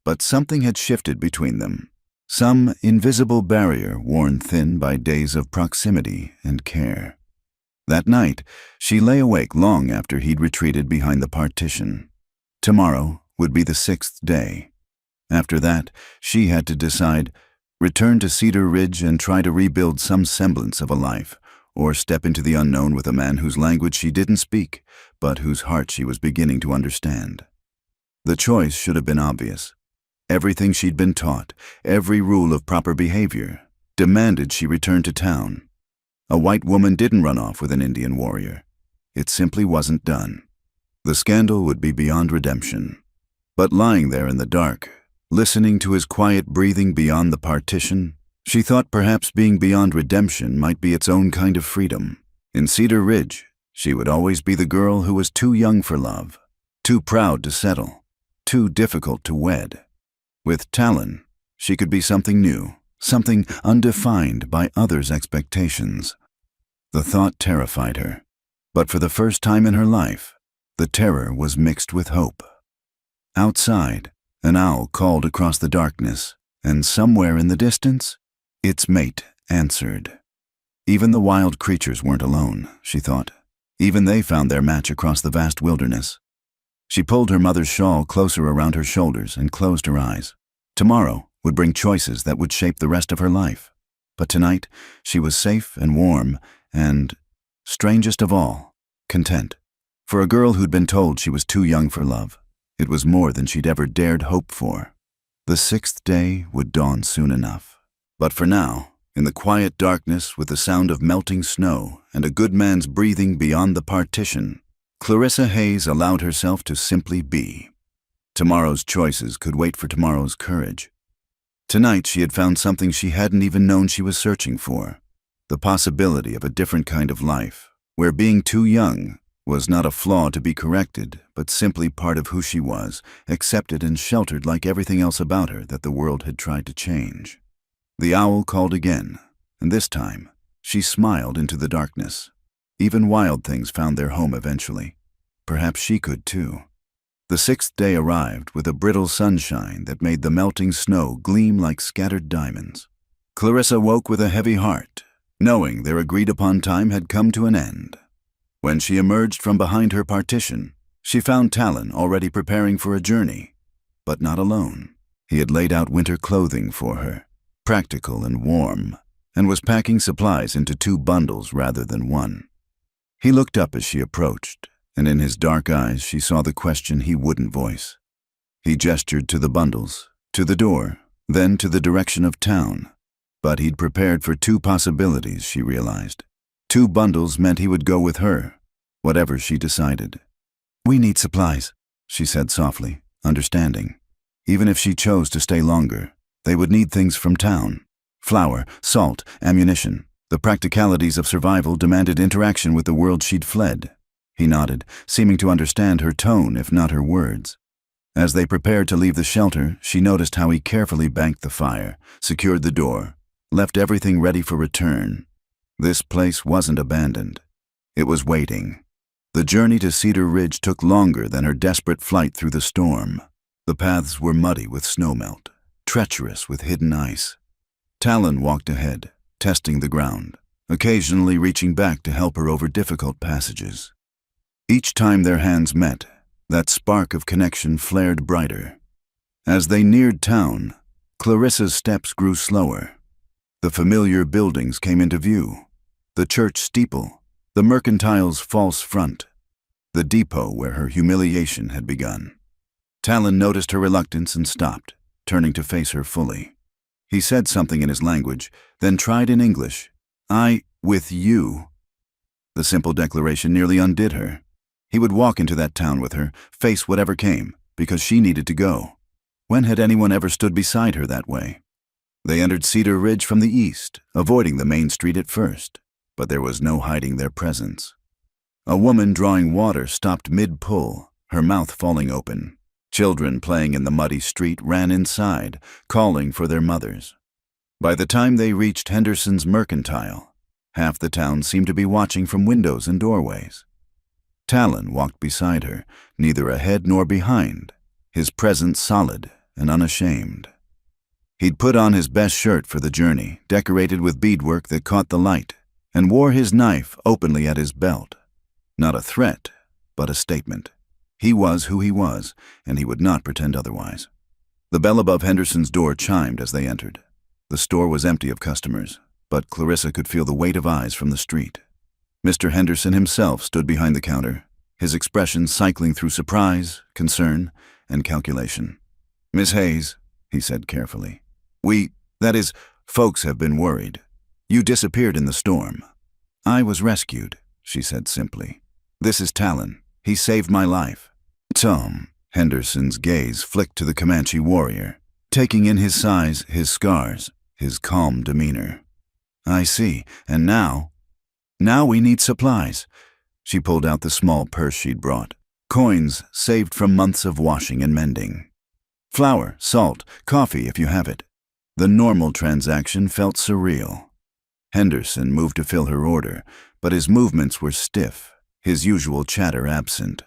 But something had shifted between them. Some invisible barrier worn thin by days of proximity and care. That night, she lay awake long after he'd retreated behind the partition. Tomorrow would be the 6th day. After that, she had to decide, return to Cedar Ridge and try to rebuild some semblance of a life, or step into the unknown with a man whose language she didn't speak, but whose heart she was beginning to understand. The choice should have been obvious. Everything she'd been taught, every rule of proper behavior, demanded she return to town. A white woman didn't run off with an Indian warrior. It simply wasn't done. The scandal would be beyond redemption. But lying there in the dark, listening to his quiet breathing beyond the partition, she thought perhaps being beyond redemption might be its own kind of freedom. In Cedar Ridge, she would always be the girl who was too young for love, too proud to settle, too difficult to wed. With Talon, she could be something new, something undefined by others' expectations. The thought terrified her, but for the first time in her life, the terror was mixed with hope. Outside, an owl called across the darkness, and somewhere in the distance, its mate answered. Even the wild creatures weren't alone, she thought. Even they found their match across the vast wilderness. She pulled her mother's shawl closer around her shoulders and closed her eyes. Tomorrow would bring choices that would shape the rest of her life. But tonight, she was safe and warm and, strangest of all, content. For a girl who'd been told she was too young for love, it was more than she'd ever dared hope for. The 6th day would dawn soon enough. But for now, in the quiet darkness with the sound of melting snow and a good man's breathing beyond the partition, Clarissa Hayes allowed herself to simply be. Tomorrow's choices could wait for tomorrow's courage. Tonight she had found something she hadn't even known she was searching for, the possibility of a different kind of life, where being too young was not a flaw to be corrected, but simply part of who she was, accepted and sheltered like everything else about her that the world had tried to change. The owl called again, and this time she smiled into the darkness. Even wild things found their home eventually. Perhaps she could too. The 6th day arrived with a brittle sunshine that made the melting snow gleam like scattered diamonds. Clarissa woke with a heavy heart, knowing their agreed-upon time had come to an end. When she emerged from behind her partition, she found Talon already preparing for a journey, but not alone. He had laid out winter clothing for her, practical and warm, and was packing supplies into 2 bundles rather than 1. He looked up as she approached, and in his dark eyes she saw the question he wouldn't voice. He gestured to the bundles, to the door, then to the direction of town. But he'd prepared for 2 possibilities, she realized. 2 bundles meant he would go with her, whatever she decided. "We need supplies," she said softly, understanding. Even if she chose to stay longer, they would need things from town. Flour, salt, ammunition. The practicalities of survival demanded interaction with the world she'd fled. He nodded, seeming to understand her tone if not her words. As they prepared to leave the shelter, she noticed how he carefully banked the fire, secured the door, left everything ready for return. This place wasn't abandoned. It was waiting. The journey to Cedar Ridge took longer than her desperate flight through the storm. The paths were muddy with snowmelt, treacherous with hidden ice. Talon walked ahead, testing the ground, occasionally reaching back to help her over difficult passages. Each time their hands met, that spark of connection flared brighter. As they neared town, Clarissa's steps grew slower. The familiar buildings came into view: the church steeple, the mercantile's false front, the depot where her humiliation had begun. Talon noticed her reluctance and stopped, turning to face her fully. He said something in his language, then tried in English. With you. The simple declaration nearly undid her. He would walk into that town with her, face whatever came, because she needed to go. When had anyone ever stood beside her that way? They entered Cedar Ridge from the east, avoiding the main street at first, but there was no hiding their presence. A woman drawing water stopped mid-pull, her mouth falling open. Children playing in the muddy street ran inside, calling for their mothers. By the time they reached Henderson's mercantile, half the town seemed to be watching from windows and doorways. Talon walked beside her, neither ahead nor behind, his presence solid and unashamed. He'd put on his best shirt for the journey, decorated with beadwork that caught the light, and wore his knife openly at his belt. Not a threat, but a statement. He was who he was, and he would not pretend otherwise. The bell above Henderson's door chimed as they entered. The store was empty of customers, but Clarissa could feel the weight of eyes from the street. Mr. Henderson himself stood behind the counter, his expression cycling through surprise, concern, and calculation. "Miss Hayes," he said carefully, folks have been worried. You disappeared in the storm." "I was rescued," she said simply. "This is Talon. He saved my life." "Tom," Henderson's gaze flicked to the Comanche warrior, taking in his size, his scars, his calm demeanor. "I see. And now?" "Now we need supplies." She pulled out the small purse she'd brought. Coins saved from months of washing and mending. "Flour, salt, coffee if you have it." The normal transaction felt surreal. Henderson moved to fill her order, but his movements were stiff, his usual chatter absent.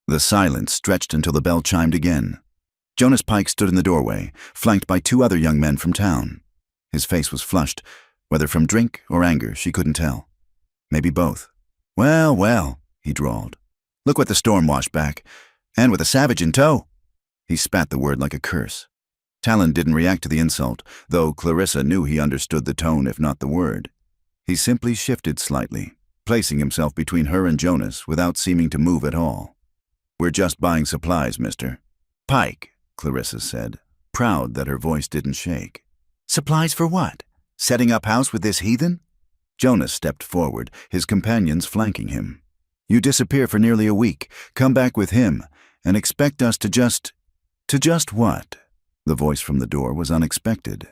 The silence stretched until the bell chimed again. Jonas Pike stood in the doorway, flanked by two other young men from town. His face was flushed, whether from drink or anger, she couldn't tell. Maybe both. "Well, well," he drawled. "Look what the storm washed back, and with a savage in tow." He spat the word like a curse. Talon didn't react to the insult, though Clarissa knew he understood the tone if not the word. He simply shifted slightly, placing himself between her and Jonas without seeming to move at all. "We're just buying supplies, mister." "Pike," Clarissa said, proud that her voice didn't shake. "Supplies for what? Setting up house with this heathen?" Jonas stepped forward, his companions flanking him. "You disappear for nearly a week, come back with him, and expect us to just what?" The voice from the door was unexpected.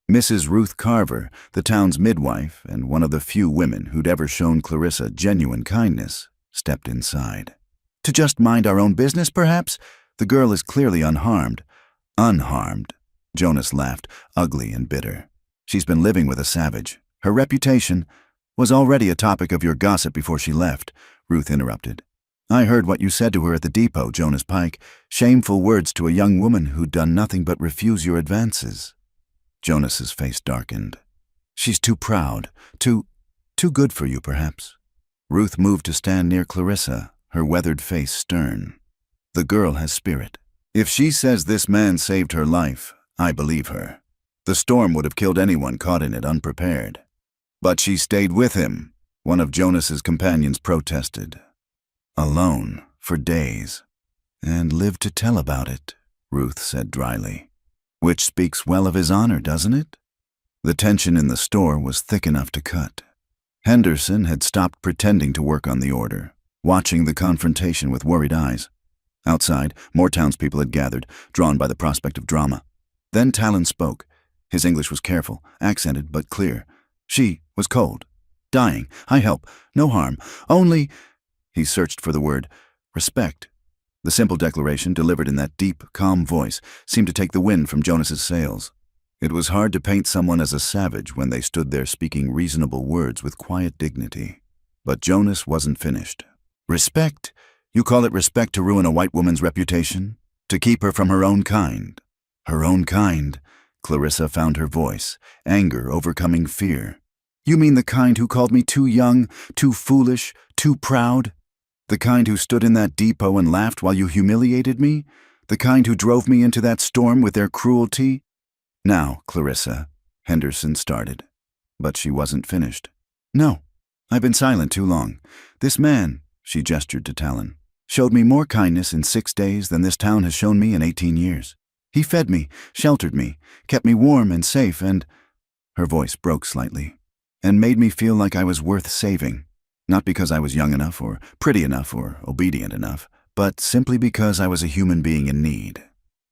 Mrs. Ruth Carver, the town's midwife and one of the few women who'd ever shown Clarissa genuine kindness, stepped inside. "To just mind our own business, perhaps? The girl is clearly unharmed." "Unharmed," Jonas laughed, ugly and bitter. "She's been living with a savage. Her reputation was already a topic of your gossip before she left," Ruth interrupted. "I heard what you said to her at the depot, Jonas Pike. Shameful words to a young woman who'd done nothing but refuse your advances." Jonas's face darkened. "She's too proud, too good for you, perhaps." Ruth moved to stand near Clarissa, her weathered face stern. "The girl has spirit. If she says this man saved her life, I believe her. The storm would have killed anyone caught in it unprepared." "But she stayed with him," one of Jonas's companions protested. "Alone, for days. And lived to tell about it," Ruth said dryly. "Which speaks well of his honor, doesn't it?" The tension in the store was thick enough to cut. Henderson had stopped pretending to work on the order, watching the confrontation with worried eyes. Outside, more townspeople had gathered, drawn by the prospect of drama. Then Talon spoke. His English was careful, accented, but clear. "She was cold. Dying. I help. No harm. Only—" He searched for the word, "respect." The simple declaration, delivered in that deep, calm voice, seemed to take the wind from Jonas's sails. It was hard to paint someone as a savage when they stood there speaking reasonable words with quiet dignity. But Jonas wasn't finished. "Respect? You call it respect to ruin a white woman's reputation? To keep her from her own kind?" Her own kind? Clarissa found her voice, anger overcoming fear. You mean the kind who called me too young, too foolish, too proud? The kind who stood in that depot and laughed while you humiliated me? The kind who drove me into that storm with their cruelty? Now, Clarissa, Henderson started. But she wasn't finished. No, I've been silent too long. This man, she gestured to Talon, showed me more kindness in 6 days than this town has shown me in 18 years. He fed me, sheltered me, kept me warm and safe, and, her voice broke slightly, and made me feel like I was worth saving. Not because I was young enough or pretty enough or obedient enough, but simply because I was a human being in need.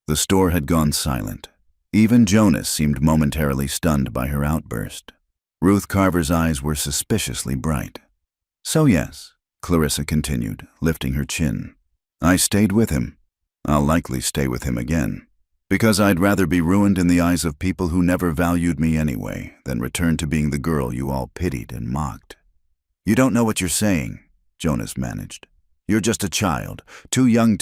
The store had gone silent. Even Jonas seemed momentarily stunned by her outburst. Ruth Carver's eyes were suspiciously bright. So yes, Clarissa continued, lifting her chin. I stayed with him. I'll likely stay with him again. Because I'd rather be ruined in the eyes of people who never valued me anyway than return to being the girl you all pitied and mocked. You don't know what you're saying, Jonas managed. You're just a child, too young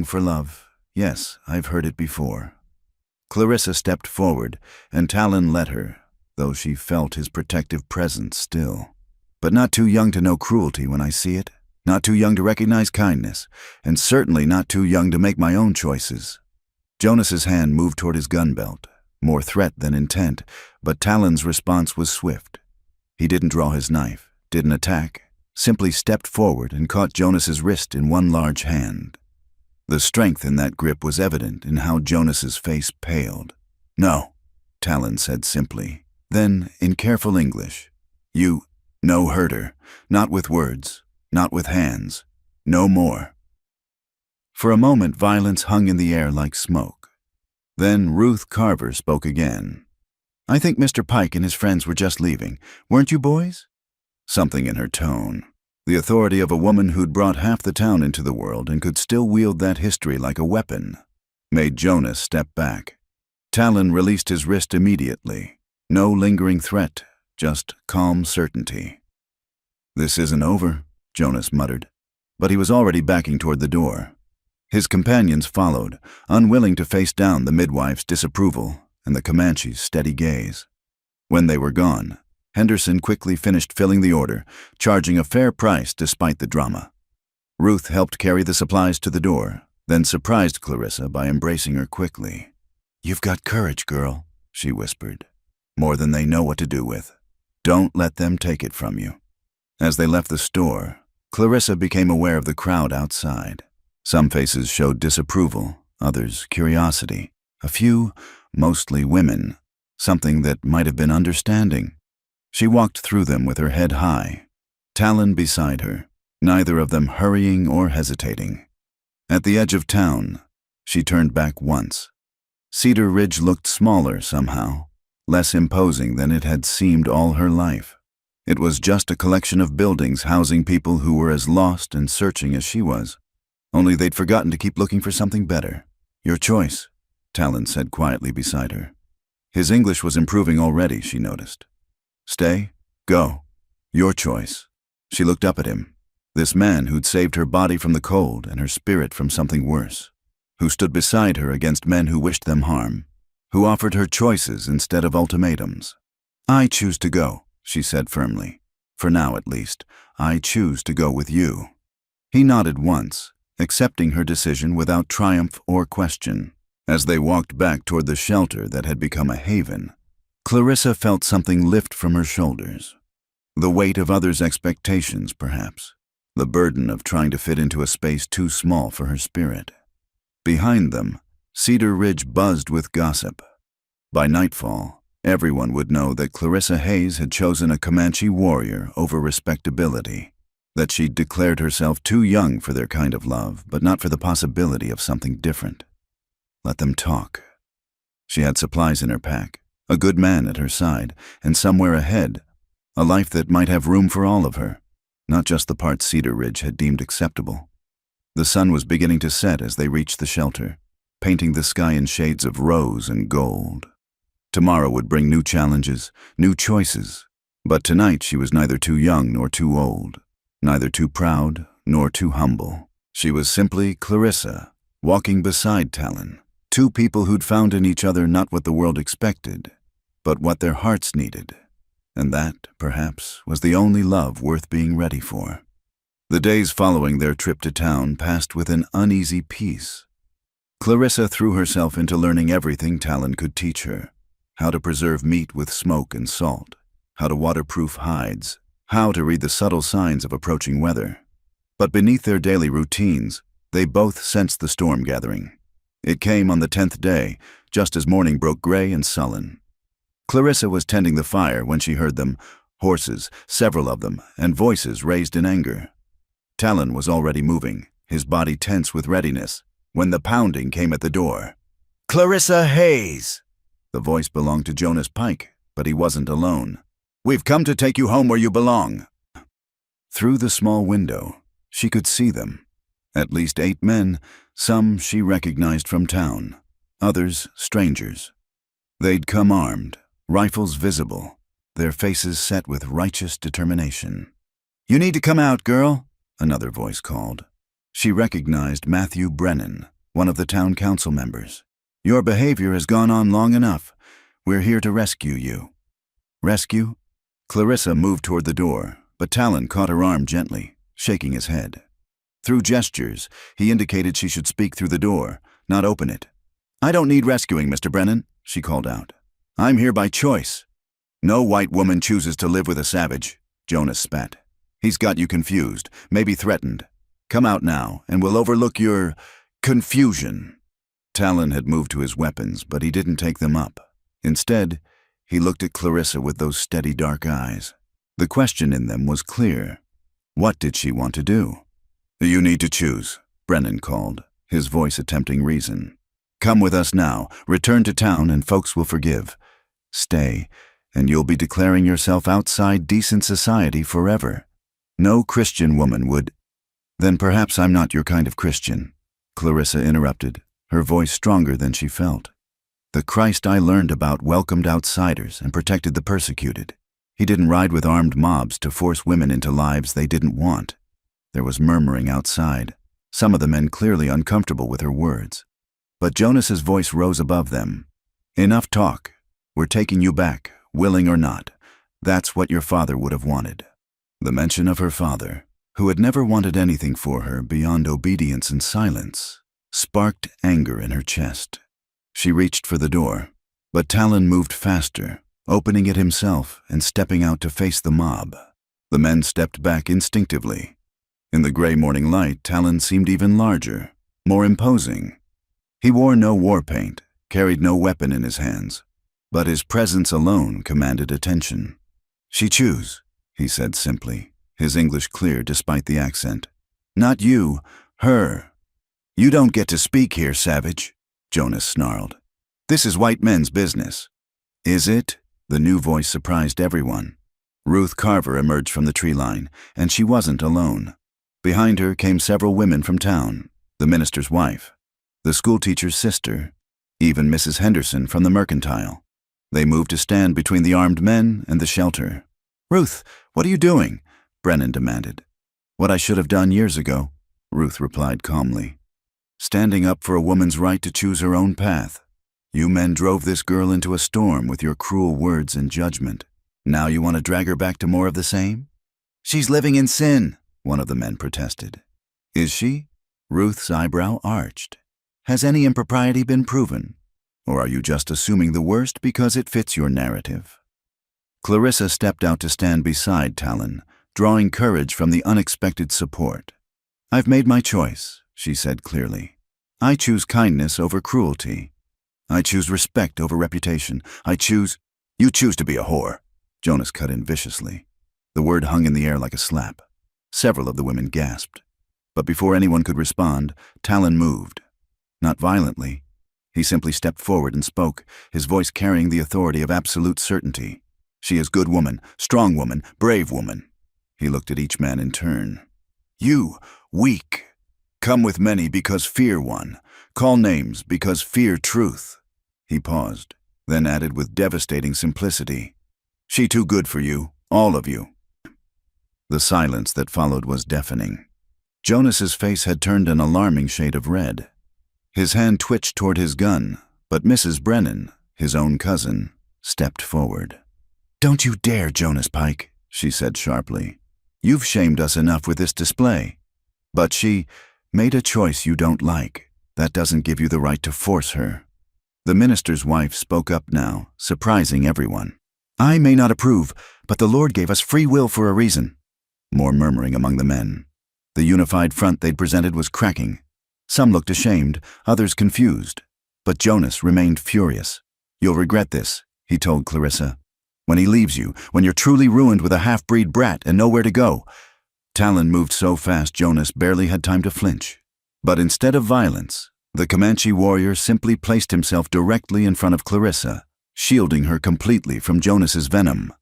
for love. Yes, I've heard it before. Clarissa stepped forward, and Talon let her, though she felt his protective presence still. But not too young to know cruelty when I see it, not too young to recognize kindness, and certainly not too young to make my own choices. Jonas's hand moved toward his gun belt, more threat than intent, but Talon's response was swift. He didn't draw his knife, didn't attack, simply stepped forward and caught Jonas's wrist in one large hand. The strength in that grip was evident in how Jonas's face paled. No, Talon said simply. Then, in careful English, no hurter, not with words, not with hands, no more. For a moment, violence hung in the air like smoke. Then Ruth Carver spoke again. I think Mr. Pike and his friends were just leaving. Weren't you, boys? Something in her tone. The authority of a woman who'd brought half the town into the world and could still wield that history like a weapon, made Jonas step back. Talon released his wrist immediately. No lingering threat, just calm certainty. This isn't over, Jonas muttered, but he was already backing toward the door. His companions followed, unwilling to face down the midwife's disapproval and the Comanche's steady gaze. When they were gone, Henderson quickly finished filling the order, charging a fair price despite the drama. Ruth helped carry the supplies to the door, then surprised Clarissa by embracing her quickly. You've got courage, girl, she whispered. More than they know what to do with. Don't let them take it from you. As they left the store, Clarissa became aware of the crowd outside. Some faces showed disapproval, others curiosity. A few, mostly women, something that might have been understanding. She walked through them with her head high, Talon beside her, neither of them hurrying or hesitating. At the edge of town, she turned back once. Cedar Ridge looked smaller somehow, less imposing than it had seemed all her life. It was just a collection of buildings housing people who were as lost and searching as she was. Only they'd forgotten to keep looking for something better. Your choice, Talon said quietly beside her. His English was improving already, she noticed. Stay, go, your choice. She looked up at him, this man who'd saved her body from the cold and her spirit from something worse, who stood beside her against men who wished them harm, who offered her choices instead of ultimatums. I choose to go, she said firmly. For now, at least, I choose to go with you. He nodded once, accepting her decision without triumph or question. As they walked back toward the shelter that had become a haven, Clarissa felt something lift from her shoulders. The weight of others' expectations, perhaps. The burden of trying to fit into a space too small for her spirit. Behind them, Cedar Ridge buzzed with gossip. By nightfall, everyone would know that Clarissa Hayes had chosen a Comanche warrior over respectability, that she'd declared herself too young for their kind of love, but not for the possibility of something different. Let them talk. She had supplies in her pack, a good man at her side, and somewhere ahead, a life that might have room for all of her, not just the part Cedar Ridge had deemed acceptable. The sun was beginning to set as they reached the shelter, painting the sky in shades of rose and gold. Tomorrow would bring new challenges, new choices, but tonight she was neither too young nor too old, neither too proud nor too humble. She was simply Clarissa, walking beside Talon, two people who'd found in each other not what the world expected, but what their hearts needed. And that, perhaps, was the only love worth being ready for. The days following their trip to town passed with an uneasy peace. Clarissa threw herself into learning everything Talon could teach her: how to preserve meat with smoke and salt, how to waterproof hides, how to read the subtle signs of approaching weather. But beneath their daily routines, they both sensed the storm gathering. It came on the 10th day, just as morning broke gray and sullen. Clarissa was tending the fire when she heard them, horses, several of them, and voices raised in anger. Talon was already moving, his body tense with readiness, when the pounding came at the door. "Clarissa Hayes!" The voice belonged to Jonas Pike, but he wasn't alone. "We've come to take you home where you belong." Through the small window, she could see them. At least 8 men, some she recognized from town, others strangers. They'd come armed, rifles visible, their faces set with righteous determination. "You need to come out, girl," another voice called. She recognized Matthew Brennan, one of the town council members. "Your behavior has gone on long enough. We're here to rescue you." Rescue? Clarissa moved toward the door, but Talon caught her arm gently, shaking his head. Through gestures, he indicated she should speak through the door, not open it. "I don't need rescuing, Mr. Brennan," she called out. "I'm here by choice." "No white woman chooses to live with a savage," Jonas spat. "He's got you confused, maybe threatened. Come out now, and we'll overlook your confusion." Talon had moved to his weapons, but he didn't take them up. Instead, he looked at Clarissa with those steady dark eyes. The question in them was clear. What did she want to do? "You need to choose," Brennan called, his voice attempting reason. "Come with us now, return to town, and folks will forgive. Stay, and you'll be declaring yourself outside decent society forever. No Christian woman would—" "Then perhaps I'm not your kind of Christian," Clarissa interrupted, her voice stronger than she felt. "The Christ I learned about welcomed outsiders and protected the persecuted. He didn't ride with armed mobs to force women into lives they didn't want." There was murmuring outside, some of the men clearly uncomfortable with her words. But Jonas's voice rose above them. "Enough talk. We're taking you back, willing or not. That's what your father would have wanted." The mention of her father, who had never wanted anything for her beyond obedience and silence, sparked anger in her chest. She reached for the door, but Talon moved faster, opening it himself and stepping out to face the mob. The men stepped back instinctively. In the gray morning light, Talon seemed even larger, more imposing. He wore no war paint, carried no weapon in his hands, but his presence alone commanded attention. "She choose," he said simply, his English clear despite the accent. "Not you, her." "You don't get to speak here, savage," Jonas snarled. "This is white men's business." "Is it?" The new voice surprised everyone. Ruth Carver emerged from the tree line, and she wasn't alone. Behind her came several women from town, the minister's wife, the schoolteacher's sister, even Mrs. Henderson from the Mercantile. They moved to stand between the armed men and the shelter. "Ruth, what are you doing?" Brennan demanded. "What I should have done years ago," Ruth replied calmly. "Standing up for a woman's right to choose her own path. You men drove this girl into a storm with your cruel words and judgment. Now you want to drag her back to more of the same?" "She's living in sin," one of the men protested. "Is she?" Ruth's eyebrow arched. "Has any impropriety been proven? Or are you just assuming the worst because it fits your narrative?" Clarissa stepped out to stand beside Talon, drawing courage from the unexpected support. "I've made my choice," she said clearly. "I choose kindness over cruelty. I choose respect over reputation. I choose—" "You choose to be a whore," Jonas cut in viciously. The word hung in the air like a slap. Several of the women gasped. But before anyone could respond, Talon moved. Not violently. He simply stepped forward and spoke, his voice carrying the authority of absolute certainty. "She is good woman, strong woman, brave woman." He looked at each man in turn. "You, weak. Come with many because fear won. Call names because fear truth." He paused, then added with devastating simplicity, "She too good for you, all of you." The silence that followed was deafening. Jonas's face had turned an alarming shade of red. His hand twitched toward his gun, but Mrs. Brennan, his own cousin, stepped forward. "Don't you dare, Jonas Pike," she said sharply. "You've shamed us enough with this display." But she made a choice you don't like. That doesn't give you the right to force her. The minister's wife spoke up now, surprising everyone. "I may not approve, but the Lord gave us free will for a reason." More murmuring among the men. The unified front they'd presented was cracking. Some looked ashamed, others confused. But Jonas remained furious. "You'll regret this," he told Clarissa. "When he leaves you, when you're truly ruined with a half-breed brat and nowhere to go." Talon moved so fast Jonas barely had time to flinch. But instead of violence, the Comanche warrior simply placed himself directly in front of Clarissa, shielding her completely from Jonas's venom.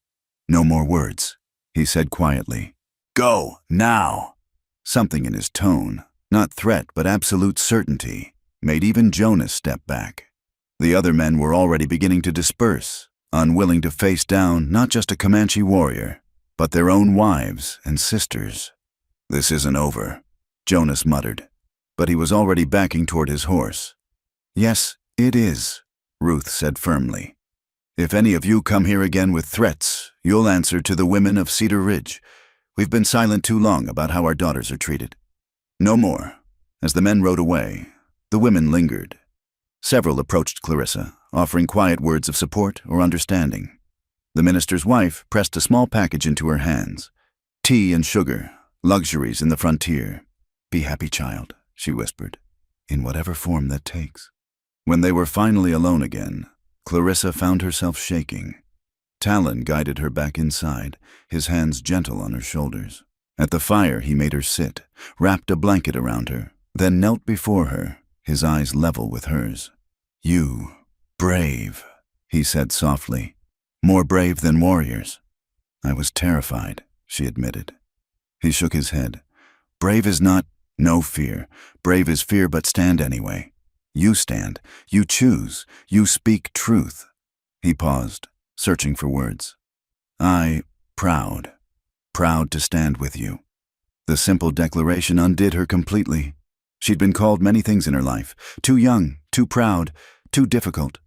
"No more words," he said quietly. "Go, now." Something in his tone, not threat but absolute certainty, made even Jonas step back. The other men were already beginning to disperse, unwilling to face down not just a Comanche warrior, but their own wives and sisters. "This isn't over," Jonas muttered, but he was already backing toward his horse. "Yes, it is," Ruth said firmly. "If any of you come here again with threats, you'll answer to the women of Cedar Ridge. We've been silent too long about how our daughters are treated." No more. As the men rode away, the women lingered. Several approached Clarissa, offering quiet words of support or understanding. The minister's wife pressed a small package into her hands. "Tea and sugar, luxuries in the frontier. Be happy, child," she whispered, "in whatever form that takes." When they were finally alone again, Clarissa found herself shaking. Talon guided her back inside, his hands gentle on her shoulders. At the fire he made her sit, wrapped a blanket around her, then knelt before her, his eyes level with hers. "You, brave," he said softly. "More brave than warriors." "I was terrified," she admitted. He shook his head. "Brave is not, no fear. Brave is fear, but stand anyway. You stand, you choose, you speak truth." He paused, searching for words. Proud to stand with you." The simple declaration undid her completely. She'd been called many things in her life, too young, too proud, too difficult.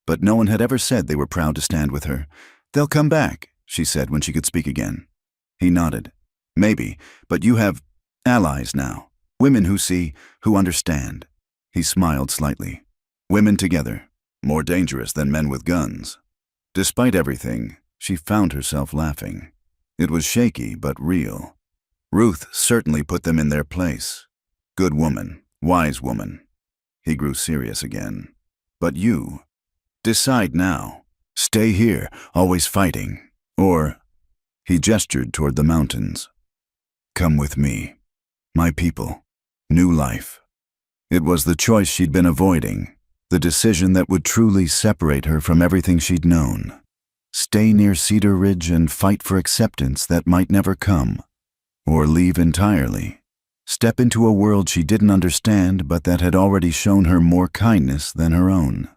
But no one had ever said they were proud to stand with her. "They'll come back," she said when she could speak again. He nodded. "Maybe, but you have allies now. Women who see, who understand." He smiled slightly. "Women together, more dangerous than men with guns." Despite everything, she found herself laughing. It was shaky but real. Ruth certainly put them in their place. Good woman, wise woman. He grew serious again. "But you, decide now. Stay here, always fighting. Or," he gestured toward the mountains, "come with me. My people. New life." It was the choice she'd been avoiding, the decision that would truly separate her from everything she'd known. Stay near Cedar Ridge and fight for acceptance that might never come. Or leave entirely. Step into a world she didn't understand but that had already shown her more kindness than her own.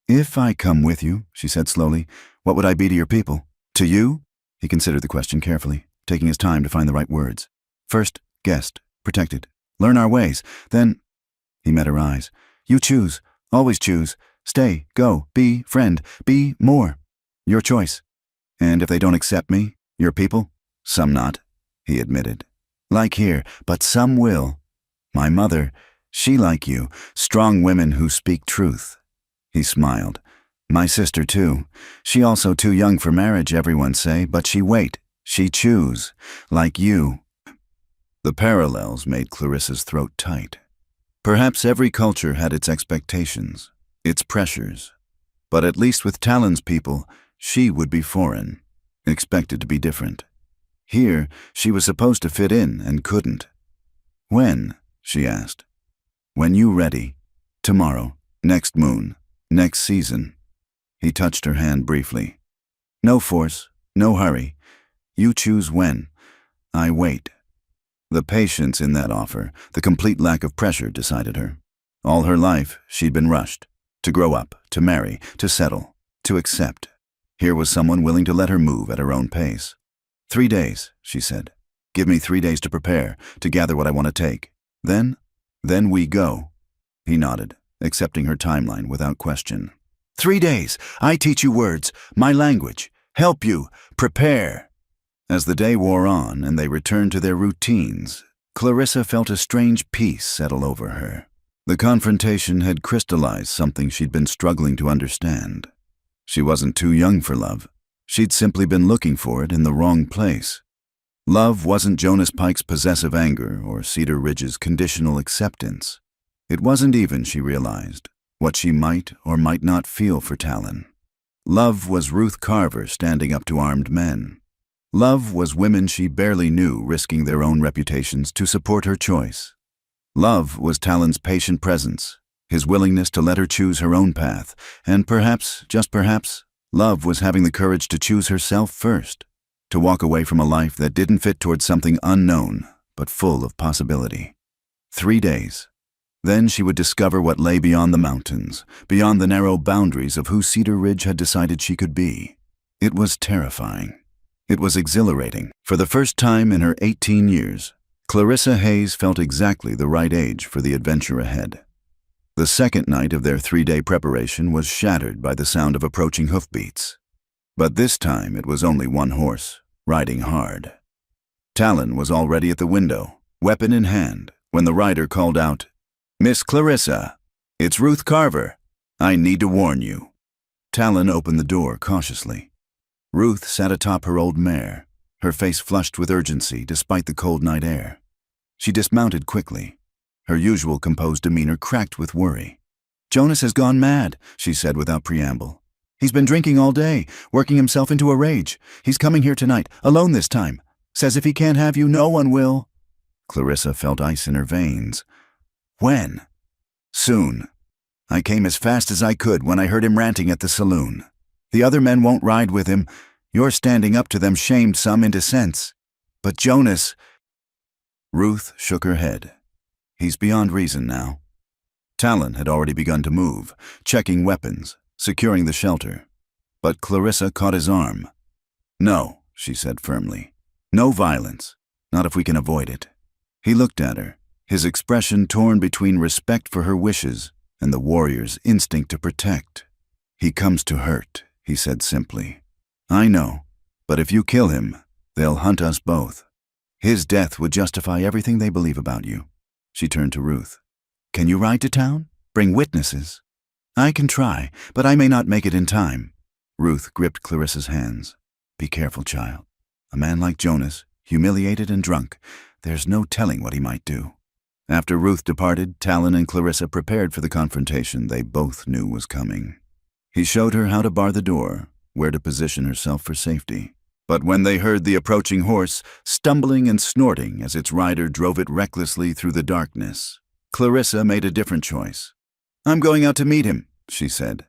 "If I come with you," she said slowly, "what would I be to your people?" "To you?" He considered the question carefully, taking his time to find the right words. "First, guest, protected. Learn our ways. Then," he met her eyes, "you choose, always choose. Stay, go, be, friend, be more. Your choice. And if they don't accept me, your people?" "Some not," he admitted. "Like here, but some will. My mother, she like you, strong women who speak truth." He smiled. "My sister too. She also too young for marriage, everyone say, but she wait, she choose, like you." The parallels made Clarissa's throat tight. Perhaps every culture had its expectations, its pressures. But at least with Talon's people, she would be foreign, expected to be different. Here, she was supposed to fit in and couldn't. "When?" she asked. "When you ready. Tomorrow, next moon, next season." He touched her hand briefly. "No force, no hurry. You choose when. I wait." The patience in that offer, the complete lack of pressure, decided her. All her life, she'd been rushed. To grow up, to marry, to settle, to accept. Here was someone willing to let her move at her own pace. 3 days, she said. "Give me 3 days to prepare, to gather what I want to take. Then we go." He nodded, accepting her timeline without question. 3 days. I teach you words, my language. Help you. Prepare. As the day wore on and they returned to their routines, Clarissa felt a strange peace settle over her. The confrontation had crystallized something she'd been struggling to understand. She wasn't too young for love. She'd simply been looking for it in the wrong place. Love wasn't Jonas Pike's possessive anger or Cedar Ridge's conditional acceptance. It wasn't even, she realized, what she might or might not feel for Talon. Love was Ruth Carver standing up to armed men. Love was women she barely knew risking their own reputations to support her choice. Love was Talon's patient presence, his willingness to let her choose her own path, and perhaps, just perhaps, love was having the courage to choose herself first, to walk away from a life that didn't fit towards something unknown, but full of possibility. 3 days. Then she would discover what lay beyond the mountains, beyond the narrow boundaries of who Cedar Ridge had decided she could be. It was terrifying. It was exhilarating. For the first time in her 18 years, Clarissa Hayes felt exactly the right age for the adventure ahead. The second night of their 3-day preparation was shattered by the sound of approaching hoofbeats. But this time it was only one horse, riding hard. Talon was already at the window, weapon in hand, when the rider called out, "Miss Clarissa, it's Ruth Carver. I need to warn you." Talon opened the door cautiously. Ruth sat atop her old mare, her face flushed with urgency despite the cold night air. She dismounted quickly. Her usual composed demeanor cracked with worry. "Jonas has gone mad," she said without preamble. "He's been drinking all day, working himself into a rage. He's coming here tonight, alone this time. Says if he can't have you, no one will." Clarissa felt ice in her veins. "When?" "Soon. I came as fast as I could when I heard him ranting at the saloon. The other men won't ride with him. Your standing up to them shamed some into sense. But Jonas—" Ruth shook her head. "He's beyond reason now." Talon had already begun to move, checking weapons, securing the shelter. But Clarissa caught his arm. "No," she said firmly. "No violence. Not if we can avoid it." He looked at her, his expression torn between respect for her wishes and the warrior's instinct to protect. "He comes to hurt," he said simply. "I know, but if you kill him, they'll hunt us both. His death would justify everything they believe about you." She turned to Ruth. "Can you ride to town? Bring witnesses?" "I can try, but I may not make it in time." Ruth gripped Clarissa's hands. "Be careful, child. A man like Jonas, humiliated and drunk, there's no telling what he might do." After Ruth departed, Talon and Clarissa prepared for the confrontation they both knew was coming. He showed her how to bar the door, where to position herself for safety. But when they heard the approaching horse, stumbling and snorting as its rider drove it recklessly through the darkness, Clarissa made a different choice. "I'm going out to meet him," she said.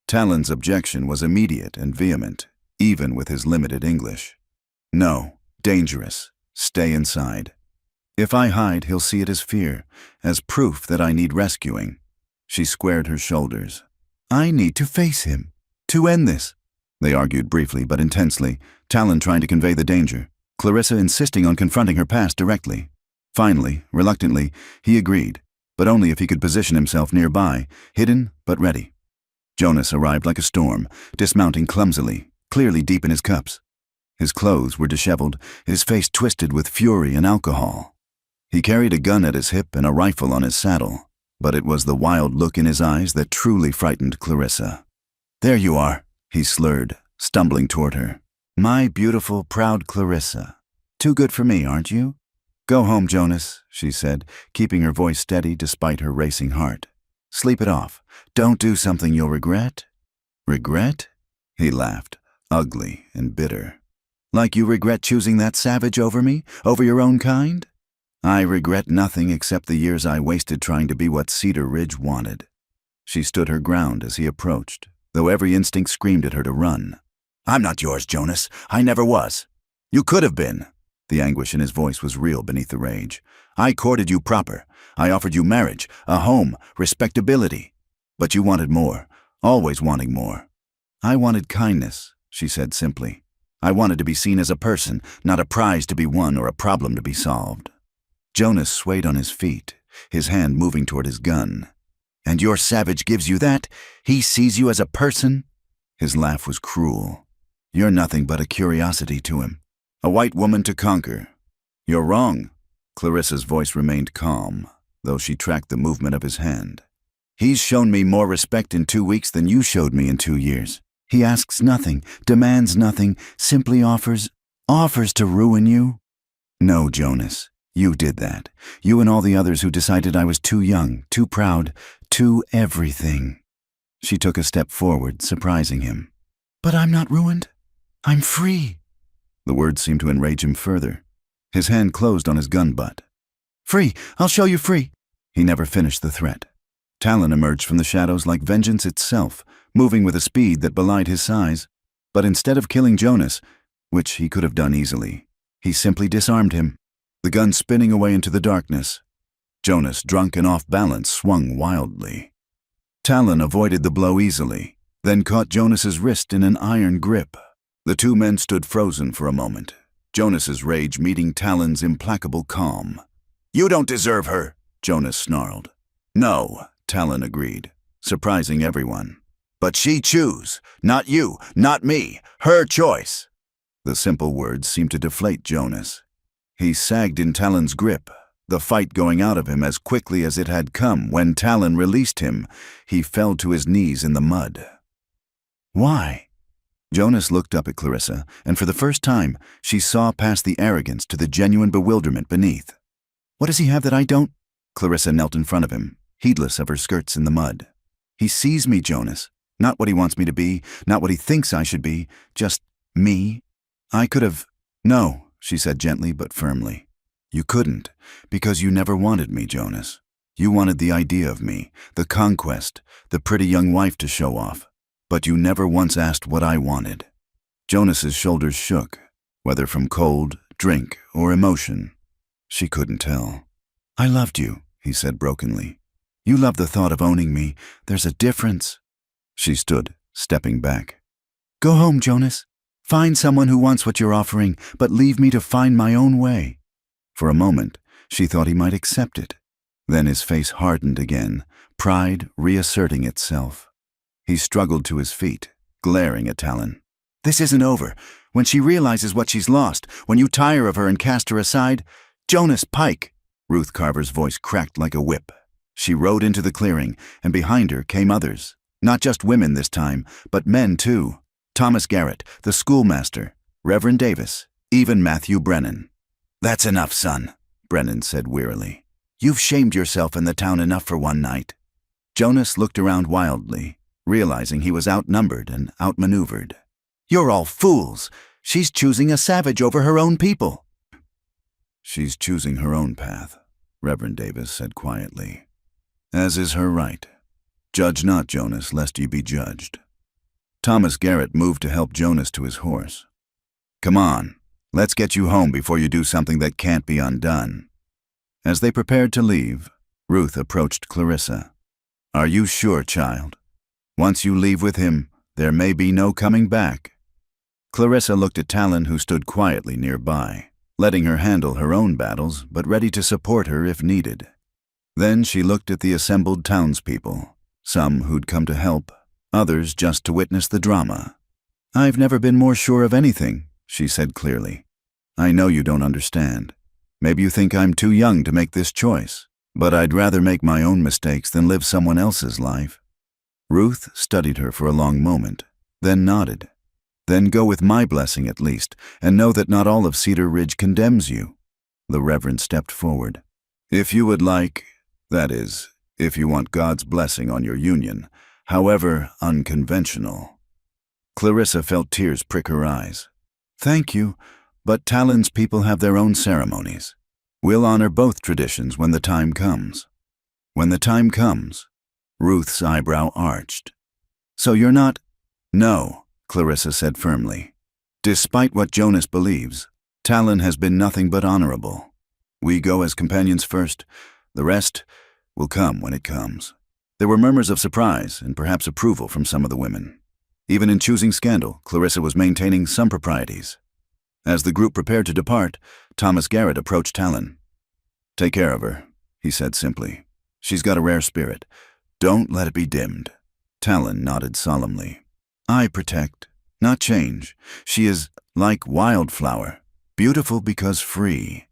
Talon's objection was immediate and vehement, even with his limited English. "No, dangerous. Stay inside. If I hide, he'll see it as fear, as proof that I need rescuing." She squared her shoulders. "I need to face him, to end this." They argued briefly but intensely, Talon trying to convey the danger, Clarissa insisting on confronting her past directly. Finally, reluctantly, he agreed, but only if he could position himself nearby, hidden but ready. Jonas arrived like a storm, dismounting clumsily, clearly deep in his cups. His clothes were disheveled, his face twisted with fury and alcohol. He carried a gun at his hip and a rifle on his saddle, but it was the wild look in his eyes that truly frightened Clarissa. "There you are," he slurred, stumbling toward her. "My beautiful, proud Clarissa. Too good for me, aren't you?" "Go home, Jonas," she said, keeping her voice steady despite her racing heart. "Sleep it off. Don't do something you'll regret." "Regret?" He laughed, ugly and bitter. "Like you regret choosing that savage over me, over your own kind?" "I regret nothing except the years I wasted trying to be what Cedar Ridge wanted." She stood her ground as he approached, though every instinct screamed at her to run. "I'm not yours, Jonas. I never was. You could have been." The anguish in his voice was real beneath the rage. "I courted you proper. I offered you marriage, a home, respectability. But you wanted more, always wanting more." "I wanted kindness," she said simply. "I wanted to be seen as a person, not a prize to be won or a problem to be solved." Jonas swayed on his feet, his hand moving toward his gun. "And your savage gives you that? He sees you as a person?" His laugh was cruel. You're nothing but a curiosity to him. A white woman to conquer. You're wrong. Clarissa's voice remained calm, though she tracked the movement of his hand. He's shown me more respect in 2 weeks than you showed me in 2 years. He asks nothing, demands nothing, simply offers to ruin you. No, Jonas, you did that. You and all the others who decided I was too young, too proud, too everything. She took a step forward, surprising him. But I'm not ruined. I'm free. The words seemed to enrage him further. His hand closed on his gun butt. Free, I'll show you free. He never finished the threat. Talon emerged from the shadows like vengeance itself, moving with a speed that belied his size. But instead of killing Jonas, which he could have done easily, he simply disarmed him, the gun spinning away into the darkness. Jonas, drunk and off balance, swung wildly. Talon avoided the blow easily, then caught Jonas's wrist in an iron grip. The two men stood frozen for a moment, Jonas's rage meeting Talon's implacable calm. You don't deserve her, Jonas snarled. No, Talon agreed, surprising everyone. But she choose, not you, not me, her choice. The simple words seemed to deflate Jonas. He sagged in Talon's grip, the fight going out of him as quickly as it had come. When Talon released him, he fell to his knees in the mud. Why? Jonas looked up at Clarissa, and for the first time, she saw past the arrogance to the genuine bewilderment beneath. What does he have that I don't? Clarissa knelt in front of him, heedless of her skirts in the mud. He sees me, Jonas. Not what he wants me to be, not what he thinks I should be, just me. I could have... No, she said gently but firmly. You couldn't, because you never wanted me, Jonas. You wanted the idea of me, the conquest, the pretty young wife to show off. But you never once asked what I wanted. Jonas's shoulders shook, whether from cold, drink, or emotion. She couldn't tell. I loved you, he said brokenly. You loved the thought of owning me. There's a difference. She stood, stepping back. Go home, Jonas. Find someone who wants what you're offering, but leave me to find my own way. For a moment, she thought he might accept it. Then his face hardened again, pride reasserting itself. He struggled to his feet, glaring at Talon. This isn't over. When she realizes what she's lost, when you tire of her and cast her aside, Jonas Pike! Ruth Carver's voice cracked like a whip. She rode into the clearing, and behind her came others. Not just women this time, but men too. Thomas Garrett, the schoolmaster, Reverend Davis, even Matthew Brennan. That's enough, son, Brennan said wearily. You've shamed yourself in the town enough for one night. Jonas looked around wildly, realizing he was outnumbered and outmaneuvered. You're all fools. She's choosing a savage over her own people. She's choosing her own path, Reverend Davis said quietly. As is her right. Judge not, Jonas, lest ye be judged. Thomas Garrett moved to help Jonas to his horse. Come on, let's get you home before you do something that can't be undone. As they prepared to leave, Ruth approached Clarissa. Are you sure, child? Once you leave with him, there may be no coming back. Clarissa looked at Talon, who stood quietly nearby, letting her handle her own battles, but ready to support her if needed. Then she looked at the assembled townspeople, some who'd come to help, others just to witness the drama. I've never been more sure of anything, she said clearly. I know you don't understand. Maybe you think I'm too young to make this choice, but I'd rather make my own mistakes than live someone else's life. Ruth studied her for a long moment, then nodded. Then go with my blessing at least, and know that not all of Cedar Ridge condemns you. The Reverend stepped forward. If you would like, that is, if you want God's blessing on your union, however unconventional. Clarissa felt tears prick her eyes. Thank you, but Talon's people have their own ceremonies. We'll honor both traditions when the time comes. When the time comes. Ruth's eyebrow arched. So you're not... No, Clarissa said firmly. Despite what Jonas believes, Talon has been nothing but honorable. We go as companions first. The rest will come when it comes. There were murmurs of surprise and perhaps approval from some of the women. Even in choosing scandal, Clarissa was maintaining some proprieties. As the group prepared to depart, Thomas Garrett approached Talon. Take care of her, he said simply. She's got a rare spirit. Don't let it be dimmed. Talon nodded solemnly. I protect, not change. She is like wildflower, beautiful because free.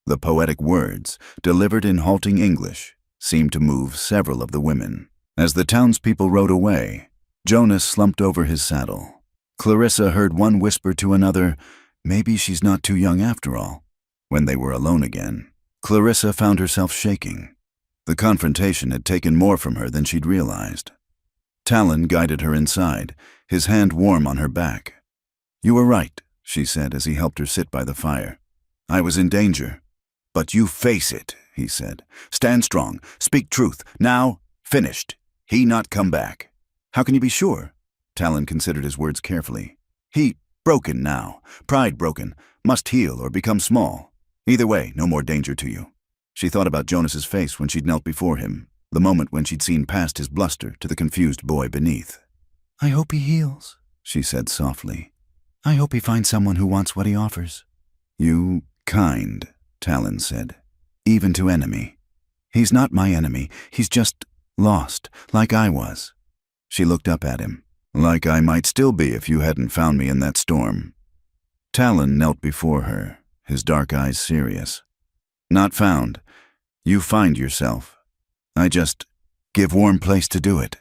The poetic words, delivered in halting English, seemed to move several of the women. As the townspeople rode away, Jonas slumped over his saddle. Clarissa heard one whisper to another, "Maybe she's not too young after all." When they were alone again, Clarissa found herself shaking. The confrontation had taken more from her than she'd realized. Talon guided her inside, his hand warm on her back. "You were right," she said as he helped her sit by the fire. "I was in danger." "But you face it," he said. "Stand strong. Speak truth. Now, finished. He not come back." "How can you be sure?" Talon considered his words carefully. "He broken now. Pride broken. Must heal or become small. Either way, no more danger to you." She thought about Jonas's face when she'd knelt before him, the moment when she'd seen past his bluster to the confused boy beneath. "I hope he heals," she said softly. "I hope he finds someone who wants what he offers." "You kind," Talon said, "even to enemy." "He's not my enemy. He's just lost, like I was." She looked up at him. "Like I might still be if you hadn't found me in that storm." Talon knelt before her, his dark eyes serious. "Not found. You find yourself. I just give warm place to do it."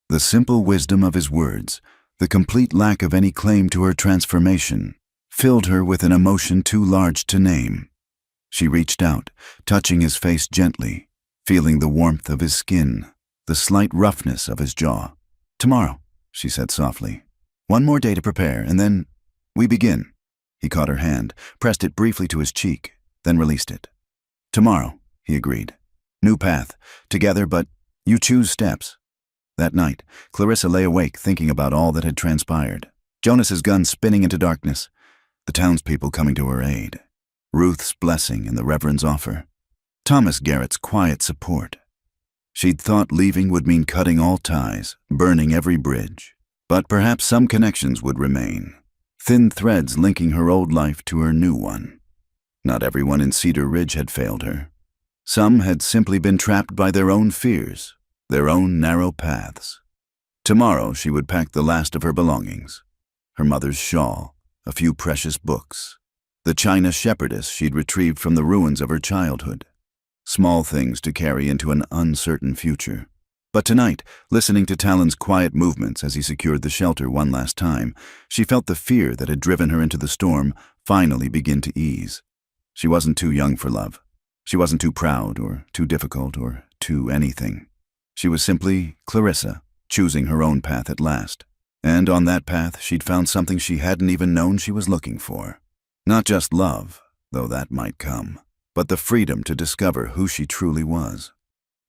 The simple wisdom of his words, the complete lack of any claim to her transformation, filled her with an emotion too large to name. She reached out, touching his face gently, feeling the warmth of his skin, the slight roughness of his jaw. "Tomorrow," she said softly. "One more day to prepare, and then we begin." He caught her hand, pressed it briefly to his cheek, then released it. "Tomorrow," he agreed. "New path, together, but you choose steps." That night, Clarissa lay awake thinking about all that had transpired. Jonas's gun spinning into darkness, the townspeople coming to her aid, Ruth's blessing and the Reverend's offer, Thomas Garrett's quiet support. She'd thought leaving would mean cutting all ties, burning every bridge. But perhaps some connections would remain, thin threads linking her old life to her new one. Not everyone in Cedar Ridge had failed her. Some had simply been trapped by their own fears, their own narrow paths. Tomorrow she would pack the last of her belongings, her mother's shawl, a few precious books, the china shepherdess she'd retrieved from the ruins of her childhood. Small things to carry into an uncertain future. But tonight, listening to Talon's quiet movements as he secured the shelter one last time, she felt the fear that had driven her into the storm finally begin to ease. She wasn't too young for love. She wasn't too proud or too difficult or too anything. She was simply Clarissa, choosing her own path at last. And on that path, she'd found something she hadn't even known she was looking for. Not just love, though that might come, but the freedom to discover who she truly was.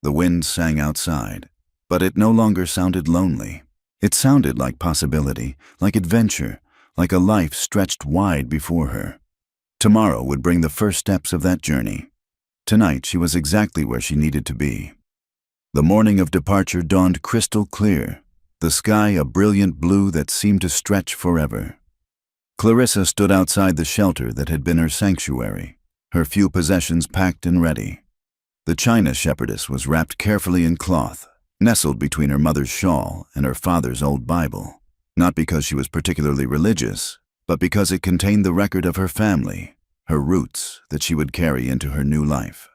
The wind sang outside, but it no longer sounded lonely. It sounded like possibility, like adventure, like a life stretched wide before her. Tomorrow would bring the first steps of that journey. Tonight she was exactly where she needed to be. The morning of departure dawned crystal clear, the sky a brilliant blue that seemed to stretch forever. Clarissa stood outside the shelter that had been her sanctuary, her few possessions packed and ready. The china shepherdess was wrapped carefully in cloth, nestled between her mother's shawl and her father's old Bible, not because she was particularly religious, but because it contained the record of her family, her roots that she would carry into her new life.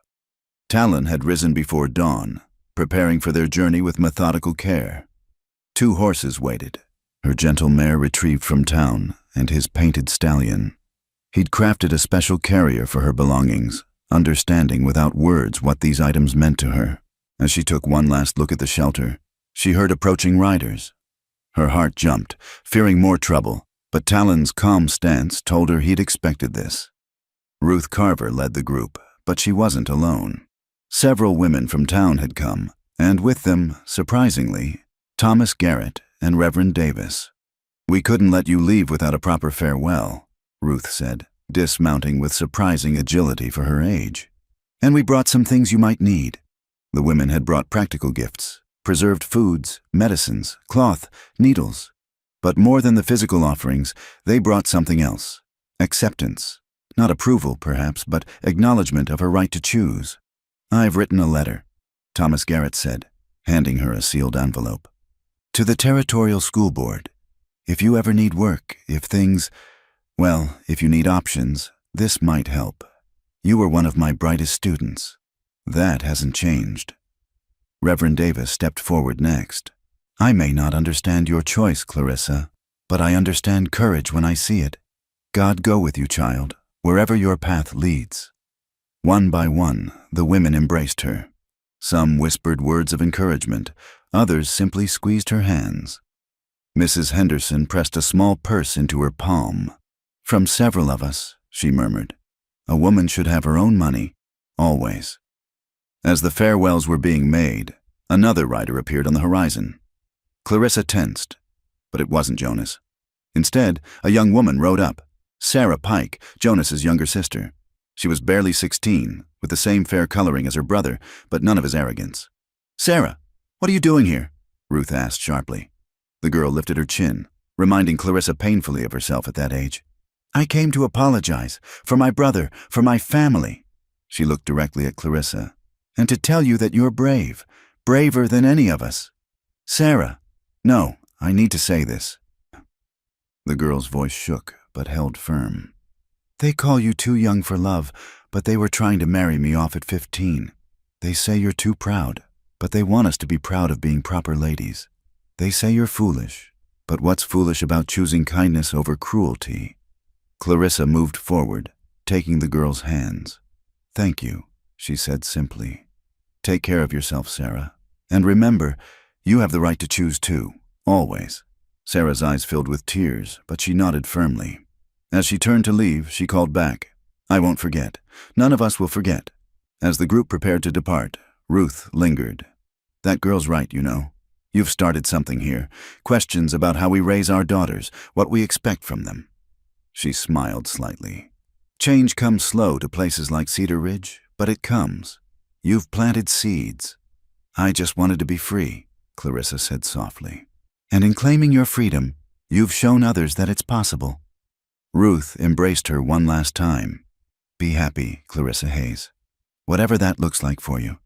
Talon had risen before dawn, preparing for their journey with methodical care. 2 horses waited, her gentle mare retrieved from town, and his painted stallion. He'd crafted a special carrier for her belongings, understanding without words what these items meant to her. As she took one last look at the shelter, she heard approaching riders. Her heart jumped, fearing more trouble, but Talon's calm stance told her he'd expected this. Ruth Carver led the group, but she wasn't alone. Several women from town had come, and with them, surprisingly, Thomas Garrett and Reverend Davis. "We couldn't let you leave without a proper farewell," Ruth said, dismounting with surprising agility for her age. "And we brought some things you might need." The women had brought practical gifts, preserved foods, medicines, cloth, needles. But more than the physical offerings, they brought something else. Acceptance. Not approval, perhaps, but acknowledgement of her right to choose. "I've written a letter," Thomas Garrett said, handing her a sealed envelope. "To the Territorial School Board. If you ever need work, if you need options, this might help. You were one of my brightest students. That hasn't changed." Reverend Davis stepped forward next. "I may not understand your choice, Clarissa, but I understand courage when I see it. God go with you, child, wherever your path leads." One by one, the women embraced her. Some whispered words of encouragement, others simply squeezed her hands. Mrs. Henderson pressed a small purse into her palm. "From several of us," she murmured. "A woman should have her own money, always." As the farewells were being made, another rider appeared on the horizon. Clarissa tensed, but it wasn't Jonas. Instead, a young woman rode up, Sarah Pike, Jonas's younger sister. She was barely 16, with the same fair coloring as her brother, but none of his arrogance. "Sarah, what are you doing here?" Ruth asked sharply. The girl lifted her chin, reminding Clarissa painfully of herself at that age. "I came to apologize, for my brother, for my family." She looked directly at Clarissa. "And to tell you that you're brave, braver than any of us." "Sarah, no, I need to say this." The girl's voice shook, but held firm. "They call you too young for love, but they were trying to marry me off at 15. They say you're too proud, but they want us to be proud of being proper ladies. They say you're foolish, but what's foolish about choosing kindness over cruelty?" Clarissa moved forward, taking the girl's hands. "Thank you," she said simply. "Take care of yourself, Sarah. And remember, you have the right to choose too, always." Sarah's eyes filled with tears, but she nodded firmly. As she turned to leave, she called back, "I won't forget. None of us will forget." As the group prepared to depart, Ruth lingered. "That girl's right, you know. You've started something here. Questions about how we raise our daughters, what we expect from them." She smiled slightly. "Change comes slow to places like Cedar Ridge, but it comes. You've planted seeds." "I just wanted to be free," Clarissa said softly. "And in claiming your freedom, you've shown others that it's possible." Ruth embraced her one last time. "Be happy, Clarissa Hayes, whatever that looks like for you."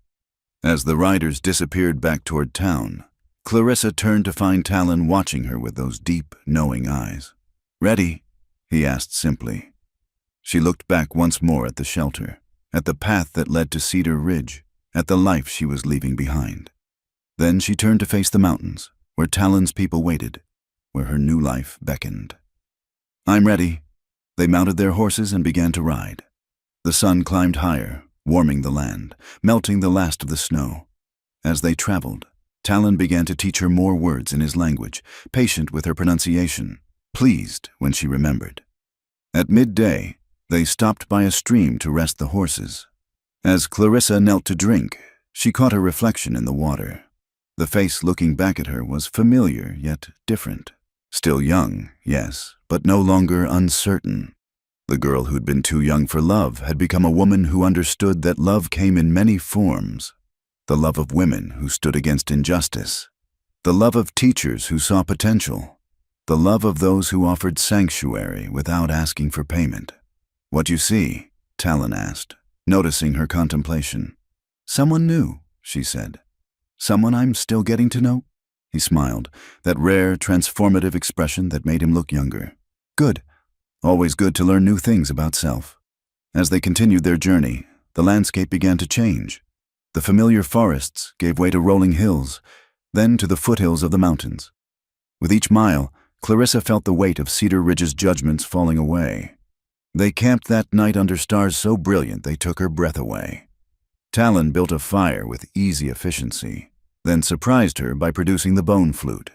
As the riders disappeared back toward town, Clarissa turned to find Talon watching her with those deep, knowing eyes. "Ready?" he asked simply. She looked back once more at the shelter, at the path that led to Cedar Ridge, at the life she was leaving behind. Then she turned to face the mountains, where Talon's people waited, where her new life beckoned. "I'm ready." They mounted their horses and began to ride. The sun climbed higher, warming the land, melting the last of the snow. As they traveled, Talon began to teach her more words in his language, patient with her pronunciation, pleased when she remembered. At midday, they stopped by a stream to rest the horses. As Clarissa knelt to drink, she caught her reflection in the water. The face looking back at her was familiar yet different. Still young, yes, but no longer uncertain. The girl who'd been too young for love had become a woman who understood that love came in many forms. The love of women who stood against injustice. The love of teachers who saw potential. The love of those who offered sanctuary without asking for payment. "What you see?" Talon asked, noticing her contemplation. "Someone new," she said. "Someone I'm still getting to know?" He smiled, that rare, transformative expression that made him look younger. "Good. Always good to learn new things about self." As they continued their journey, the landscape began to change. The familiar forests gave way to rolling hills, then to the foothills of the mountains. With each mile, Clarissa felt the weight of Cedar Ridge's judgments falling away. They camped that night under stars so brilliant they took her breath away. Talon built a fire with easy efficiency, then surprised her by producing the bone flute.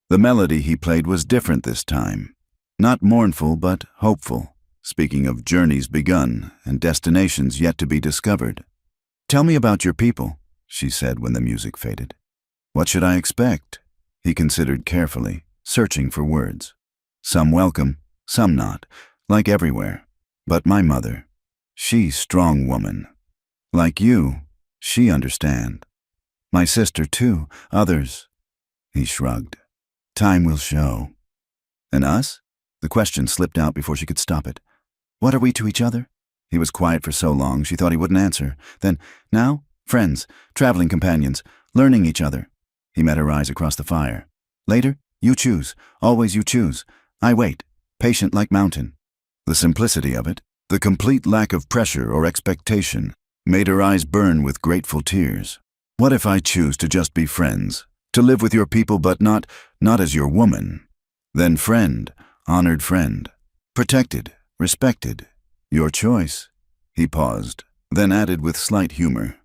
The melody he played was different this time, not mournful but hopeful, speaking of journeys begun and destinations yet to be discovered. "Tell me about your people," she said when the music faded. "What should I expect?" He considered carefully, searching for words. "Some welcome, some not, like everywhere. But my mother, she's strong woman. Like you, she understand. My sister too, others." He shrugged. "Time will show." "And us?" The question slipped out before she could stop it. "What are we to each other?" He was quiet for so long she thought he wouldn't answer. Then, "Now, friends, traveling companions, learning each other." He met her eyes across the fire. "Later, You choose. Always you choose. I wait, patient like mountain. The simplicity of it, the complete lack of pressure or expectation, made her eyes burn with grateful tears. What if I choose to just be friends, to live with your people but not as your woman? Then friend, honored friend, protected, respected, your choice. He paused, then added with slight humor,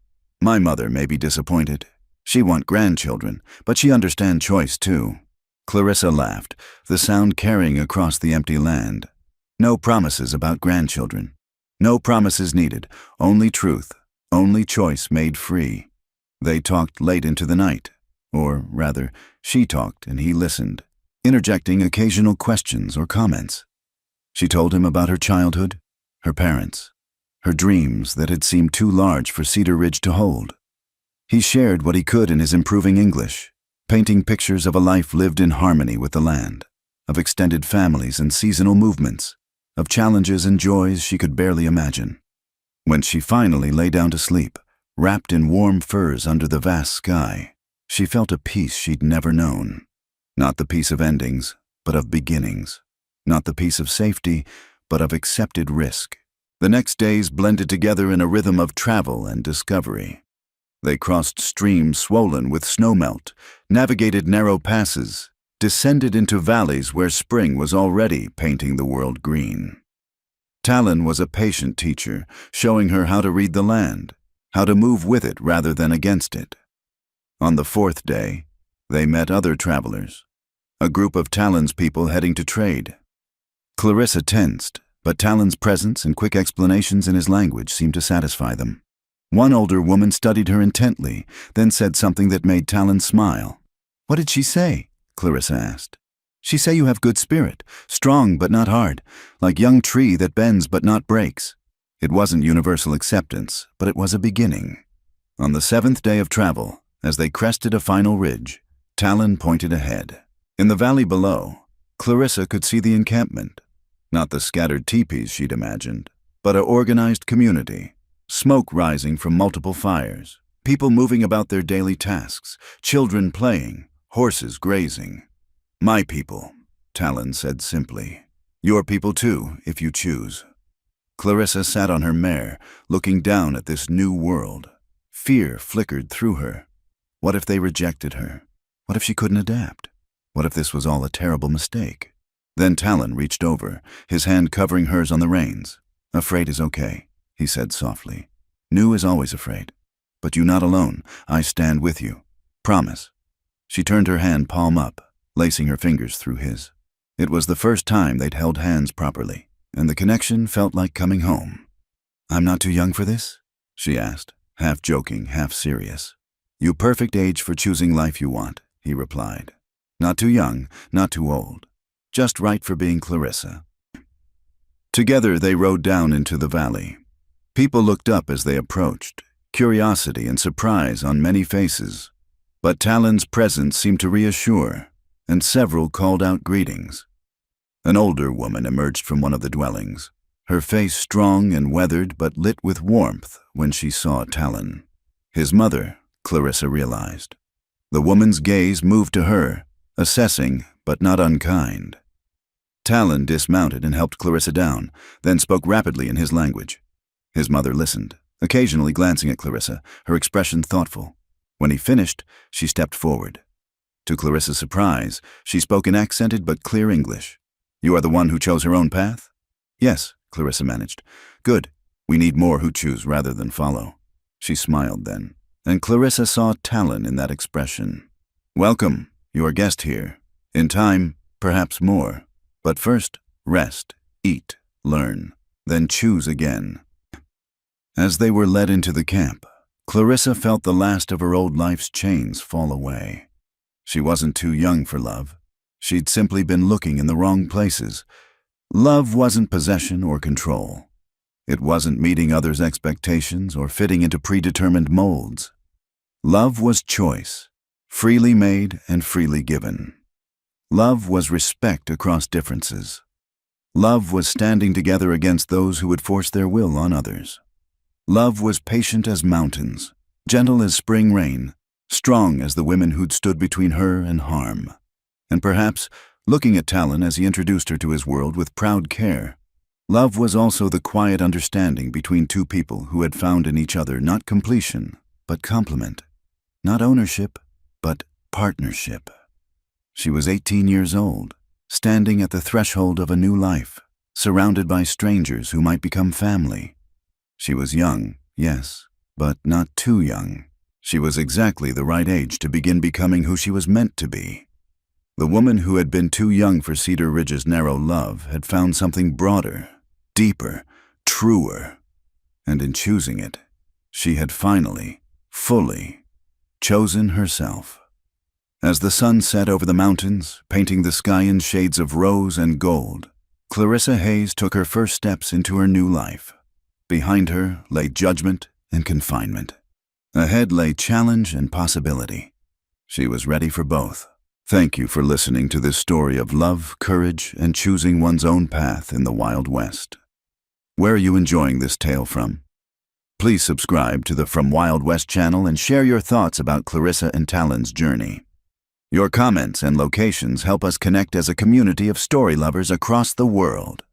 my mother may be disappointed. She want grandchildren, but she understand choice too. Clarissa laughed, the sound carrying across the empty land. No promises about grandchildren. No promises needed, only truth, only choice made free. They talked late into the night, or rather, she talked and he listened, interjecting occasional questions or comments. She told him about her childhood, her parents, her dreams that had seemed too large for Cedar Ridge to hold. He shared what he could in his improving English, painting pictures of a life lived in harmony with the land, of extended families and seasonal movements, of challenges and joys she could barely imagine. When she finally lay down to sleep, wrapped in warm furs under the vast sky, she felt a peace she'd never known. Not the peace of endings, but of beginnings. Not the peace of safety, but of accepted risk. The next days blended together in a rhythm of travel and discovery. They crossed streams swollen with snowmelt, navigated narrow passes, descended into valleys where spring was already painting the world green. Talon was a patient teacher, showing her how to read the land, how to move with it rather than against it. On the fourth day, they met other travelers, a group of Talon's people heading to trade. Clarissa tensed, but Talon's presence and quick explanations in his language seemed to satisfy them. One older woman studied her intently, then said something that made Talon smile. What did she say? Clarissa asked. She say you have good spirit, strong but not hard, like young tree that bends but not breaks. It wasn't universal acceptance, but it was a beginning. On the seventh day of travel, as they crested a final ridge, Talon pointed ahead. In the valley below, Clarissa could see the encampment. Not the scattered teepees she'd imagined, but an organized community, smoke rising from multiple fires, people moving about their daily tasks, children playing, horses grazing. My people, Talon said simply. Your people too, if you choose. Clarissa sat on her mare, looking down at this new world. Fear flickered through her. What if they rejected her? What if she couldn't adapt? What if this was all a terrible mistake? Then Talon reached over, his hand covering hers on the reins. Afraid is okay, he said softly. New is always afraid. But you not alone. I stand with you. Promise. She turned her hand palm up, lacing her fingers through his. It was the first time they'd held hands properly, and the connection felt like coming home. I'm not too young for this? She asked, half joking, half serious. You perfect age for choosing life you want, he replied. Not too young, not too old. Just right for being Clarissa. Together they rode down into the valley. People looked up as they approached, curiosity and surprise on many faces. But Talon's presence seemed to reassure, and several called out greetings. An older woman emerged from one of the dwellings, her face strong and weathered but lit with warmth when she saw Talon. His mother, Clarissa realized. The woman's gaze moved to her, assessing but not unkind. Talon dismounted and helped Clarissa down, then spoke rapidly in his language. His mother listened, occasionally glancing at Clarissa, her expression thoughtful. When he finished, she stepped forward. To Clarissa's surprise, she spoke in accented but clear English. You are the one who chose her own path? Yes, Clarissa managed. Good. We need more who choose rather than follow. She smiled then, and Clarissa saw Talon in that expression. Welcome, your guest here. In time, perhaps more. But first, rest, eat, learn, then choose again. As they were led into the camp, Clarissa felt the last of her old life's chains fall away. She wasn't too young for love. She'd simply been looking in the wrong places. Love wasn't possession or control. It wasn't meeting others' expectations or fitting into predetermined molds. Love was choice, freely made and freely given. Love was respect across differences. Love was standing together against those who would force their will on others. Love was patient as mountains, gentle as spring rain, strong as the women who'd stood between her and harm. and perhaps looking at Talon as he introduced her to his world with proud care. Love was also the quiet understanding between two people who had found in each other not completion, but complement. Not ownership, but partnership. She was 18 years old, standing at the threshold of a new life, surrounded by strangers who might become family. She was young, yes, but not too young. She was exactly the right age to begin becoming who she was meant to be. The woman who had been too young for Cedar Ridge's narrow love had found something broader, deeper, truer, and in choosing it, she had finally, fully, chosen herself. As the sun set over the mountains, painting the sky in shades of rose and gold, Clarissa Hayes took her first steps into her new life. Behind her lay judgment and confinement. Ahead lay challenge and possibility. She was ready for both. Thank you for listening to this story of love, courage, and choosing one's own path in the Wild West. Where are you enjoying this tale from? Please subscribe to the From Wild West channel and share your thoughts about Clarissa and Talon's journey. Your comments and locations help us connect as a community of story lovers across the world.